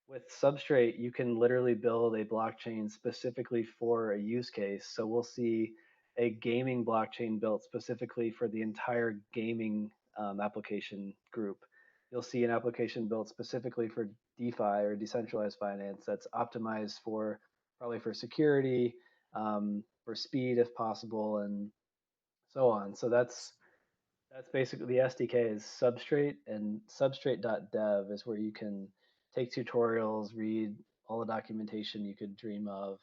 With Substrate, you can literally build a blockchain specifically for a use case. So we'll see a gaming blockchain built specifically for the entire gaming application group. You'll see an application built specifically for DeFi or decentralized finance that's optimized for probably for security, for speed if possible, and so on. So that's basically the SDK is Substrate, and substrate.dev is where you can take tutorials, read all the documentation you could dream of.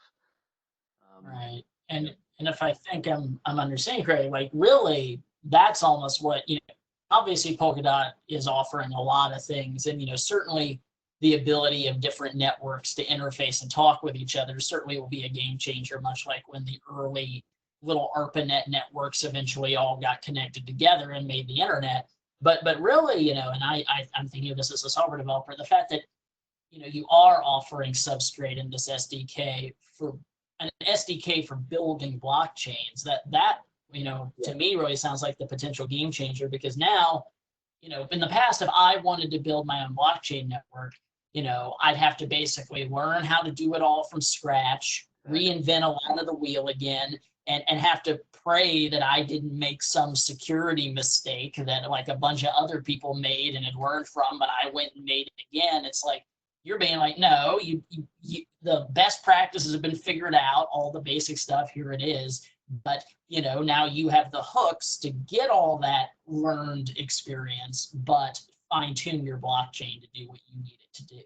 Right. And if I think I'm understanding correctly, like really that's almost what, you know, obviously Polkadot is offering a lot of things, and you know, certainly the ability of different networks to interface and talk with each other certainly will be a game changer, much like when the early little ARPANET networks eventually all got connected together and made the internet. But really, you know, and I'm thinking of this as a software developer, the fact that, you know, you are offering Substrate in this SDK for an SDK for building blockchains, that you know, to me really sounds like the potential game changer, because now you know, in the past, if I wanted to build my own blockchain network, you know, I'd have to basically learn how to do it all from scratch, reinvent a lot of the wheel again, and have to pray that I didn't make some security mistake that like a bunch of other people made and had learned from, but I went and made it again. It's like, you're being like, no, the best practices have been figured out, all the basic stuff, here it is. But, you know, now you have the hooks to get all that learned experience, but fine tune your blockchain to do what you need it to do.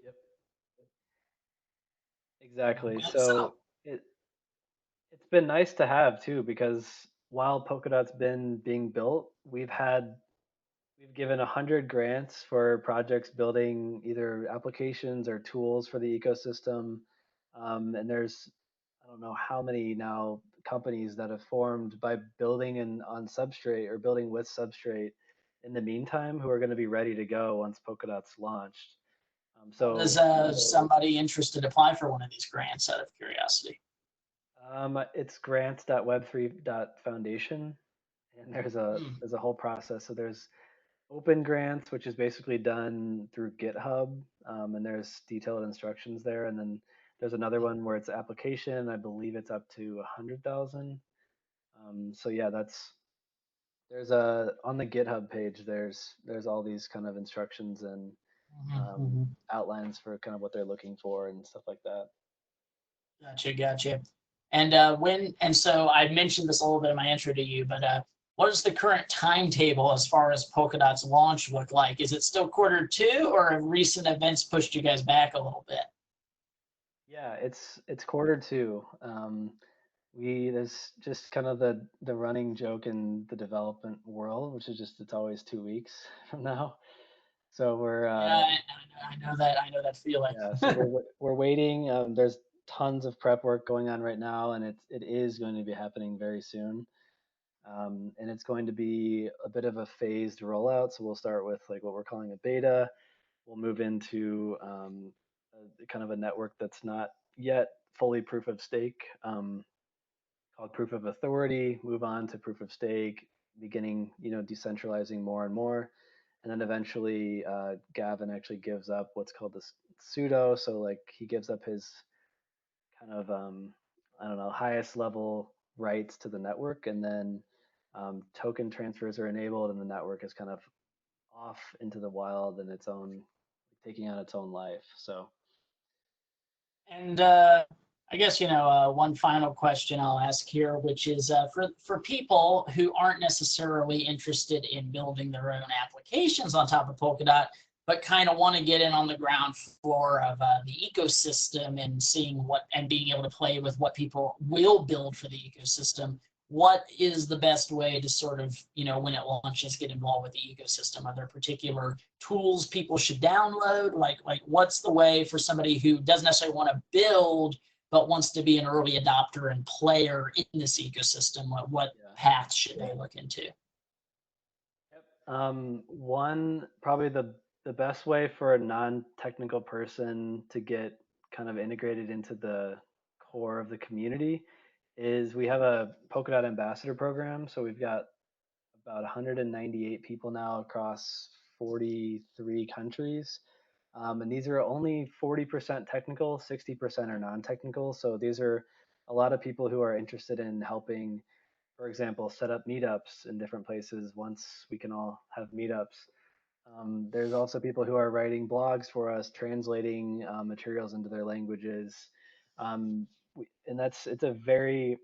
Exactly. So it's been nice to have too, because while Polkadot's been being built, we've given 100 grants for projects building either applications or tools for the ecosystem. And there's, I don't know how many now companies that have formed by building on Substrate or building with Substrate in the meantime, who are going to be ready to go once Polkadot's launched. Does somebody interested apply for one of these grants out of curiosity? It's grants.web3.foundation, and there's a whole process. So there's open grants, which is basically done through GitHub, and there's detailed instructions there. And then there's another one where it's application. I believe it's up to 100,000. So yeah, there's on the GitHub page. There's all these kind of instructions and outlines for kind of what they're looking for and stuff like that. Gotcha. And so I mentioned this a little bit in my intro to you, but what does the current timetable as far as Polkadot's launch look like? Is it still Q2, or have recent events pushed you guys back a little bit? Yeah, it's Q2. There's just kind of the running joke in the development world, which is just it's always 2 weeks from now. So we're I know that feeling. Yeah, so we're waiting. There's tons of prep work going on right now, and it is going to be happening very soon. And it's going to be a bit of a phased rollout. So we'll start with like what we're calling a beta. We'll move into kind of a network that's not yet fully proof of stake, called proof of authority. Move on to proof of stake, beginning decentralizing more and more. And then eventually Gavin actually gives up what's called the pseudo. So like he gives up his kind of I don't know, highest level rights to the network, and then token transfers are enabled, and the network is kind of off into the wild and taking on its own life. So. And I guess, one final question I'll ask here, which is for people who aren't necessarily interested in building their own applications on top of Polkadot, but kind of want to get in on the ground floor of the ecosystem and seeing and being able to play with what people will build for the ecosystem. What is the best way to sort of, when it launches, get involved with the ecosystem? Are there particular tools people should download? Like what's the way for somebody who doesn't necessarily want to build, but wants to be an early adopter and player in this ecosystem? What paths should they look into? One, probably the best way for a non-technical person to get kind of integrated into the core of the community is we have a Polkadot ambassador program. So we've got about 198 people now across 43 countries. And these are only 40% technical, 60% are non-technical. So these are a lot of people who are interested in helping, for example, set up meetups in different places once we can all have meetups. There's also people who are writing blogs for us, translating materials into their languages. And it's a very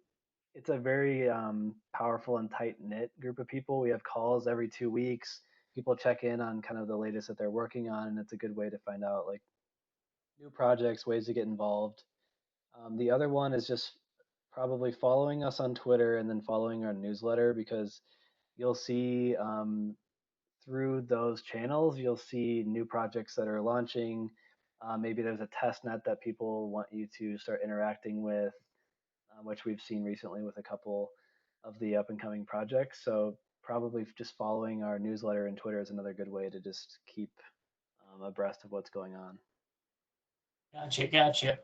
powerful and tight knit group of people. We have calls every 2 weeks. People check in on kind of the latest that they're working on, and it's a good way to find out like new projects, ways to get involved. The other one is just probably following us on Twitter and then following our newsletter, because you'll see through those channels, you'll see new projects that are launching. Maybe there's a test net that people want you to start interacting with, which we've seen recently with a couple of the up and coming projects. So probably just following our newsletter and Twitter is another good way to just keep abreast of what's going on. Gotcha.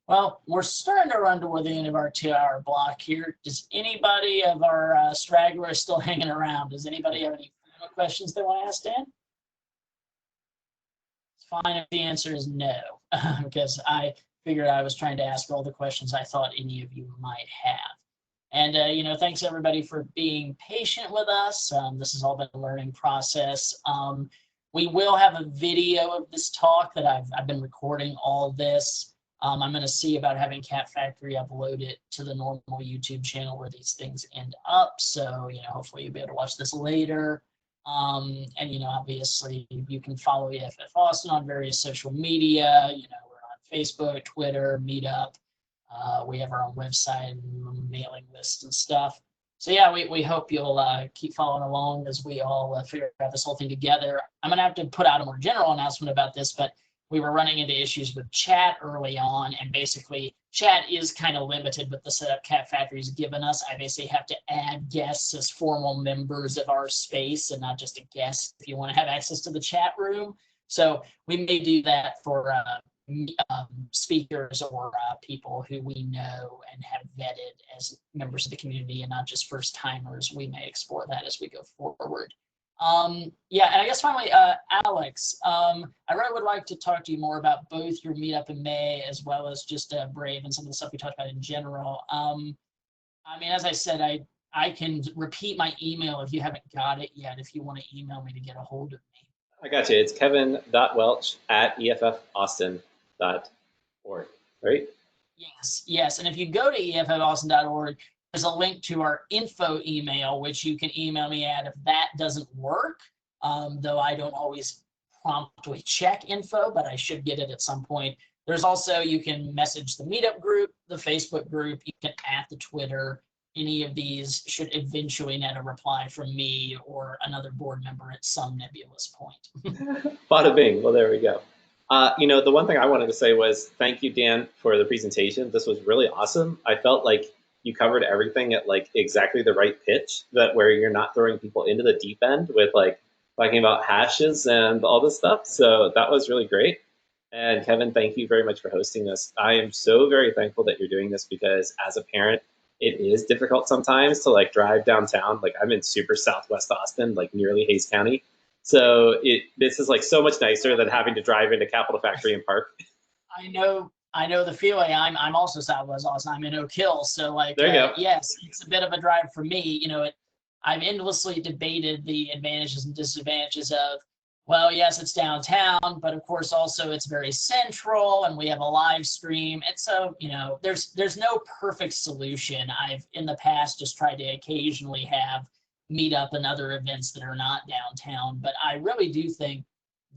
Well, we're starting to run toward the end of our 2-hour block here. Does anybody of our stragglers still hanging around? Does anybody have any what questions they want to ask Dan? It's fine if the answer is no, because I figured I was trying to ask all the questions I thought any of you might have. And, thanks everybody for being patient with us. This has all been a learning process. We will have a video of this talk that I've been recording all this. I'm going to see about having Cat Factory upload it to the normal YouTube channel where these things end up. So, hopefully you'll be able to watch this later. And, obviously you can follow EFF Austin on various social media. We're on Facebook, Twitter, Meetup. We have our own website and mailing list and stuff. So yeah, we hope you'll keep following along as we all figure out this whole thing together. I'm going to have to put out a more general announcement about this, but we were running into issues with chat early on, and basically chat is kind of limited with the setup Cat Factory's given us. I basically have to add guests as formal members of our space and not just a guest if you want to have access to the chat room. So we may do that for speakers or people who we know and have vetted as members of the community and not just first timers. We may explore that as we go forward. Yeah, and I guess finally, Alex, I really would like to talk to you more about both your meetup in May as well as just Brave and some of the stuff we talked about in general. I mean, as I said, I can repeat my email if you haven't got it yet, if you want to email me to get a hold of me. I got you. It's kevin.welch@EFFaustin.org, right? Yes. And if you go to EFFaustin.org, there's a link to our info email, which you can email me at if that doesn't work, though I don't always promptly check info, but I should get it at some point. There's also, you can message the Meetup group, the Facebook group, you can at the Twitter. Any of these should eventually net a reply from me or another board member at some nebulous point. Bada bing. Well, there we go. The one thing I wanted to say was thank you, Dan, for the presentation. This was really awesome. I felt like you covered everything at like exactly the right pitch, that where you're not throwing people into the deep end with like talking about hashes and all this stuff. So that was really great. And Kevin, thank you very much for hosting this. I am so very thankful that you're doing this because as a parent, it is difficult sometimes to like drive downtown. Like I'm in super Southwest Austin, like nearly Hayes County. So this is like so much nicer than having to drive into Capital Factory and Park. I know the feeling. I'm also Southwest Austin. I'm in Oak Hill, so like there you go. Yes, it's a bit of a drive for me. I've endlessly debated the advantages and disadvantages of, well, yes, it's downtown, but of course also it's very central, and we have a live stream, and so there's no perfect solution. I've in the past just tried to occasionally have Meetup and other events that are not downtown, but I really do think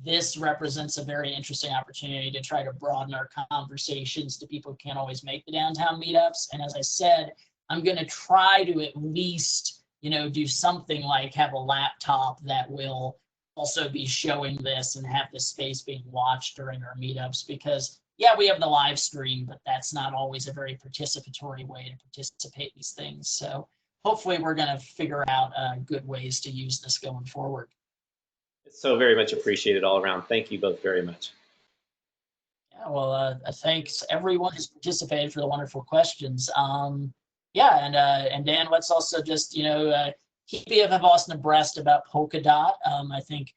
this represents a very interesting opportunity to try to broaden our conversations to people who can't always make the downtown meetups. And as I said, I'm going to try to at least, do something like have a laptop that will also be showing this and have this space being watched during our meetups, because yeah, we have the live stream, but that's not always a very participatory way to participate in these things. So hopefully we're going to figure out good ways to use this going forward. It's so very much appreciated all around. Thank you both very much. Yeah, well, thanks everyone who's participated for the wonderful questions. Yeah, and Dan, let's also just keep EFF Austin abreast about Polkadot. I think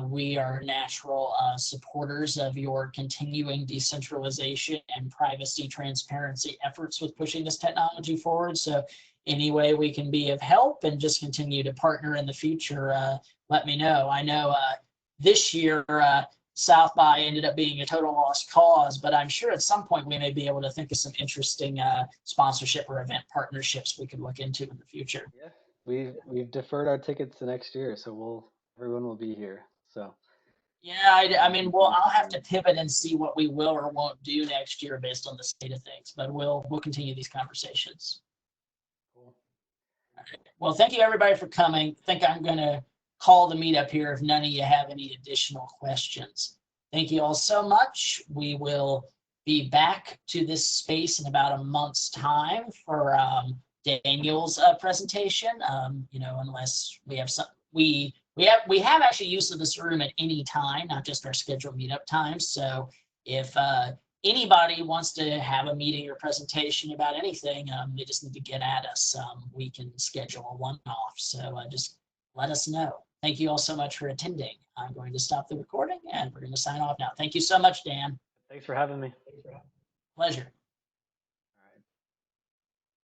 we are natural supporters of your continuing decentralization and privacy transparency efforts with pushing this technology forward. So any way we can be of help and just continue to partner in the future, let me know. I know this year South by ended up being a total lost cause, but I'm sure at some point we may be able to think of some interesting sponsorship or event partnerships we could look into in the future. Yeah, we've deferred our tickets to next year, so everyone will be here. So yeah, I mean, well, I'll have to pivot and see what we will or won't do next year based on the state of things, but we'll continue these conversations. Cool. Okay. Well, thank you everybody for coming. I think I'm going to call the meetup here if none of you have any additional questions. Thank you all so much. We will be back to this space in about a month's time for Daniel's presentation. Unless we have some, we have actually use of this room at any time, not just our scheduled meetup times. So if anybody wants to have a meeting or presentation about anything, they just need to get at us. We can schedule a one-off. So just let us know. Thank you all so much for attending. I'm going to stop the recording and we're going to sign off now. Thank you so much, Dan. Thanks for having me. Pleasure.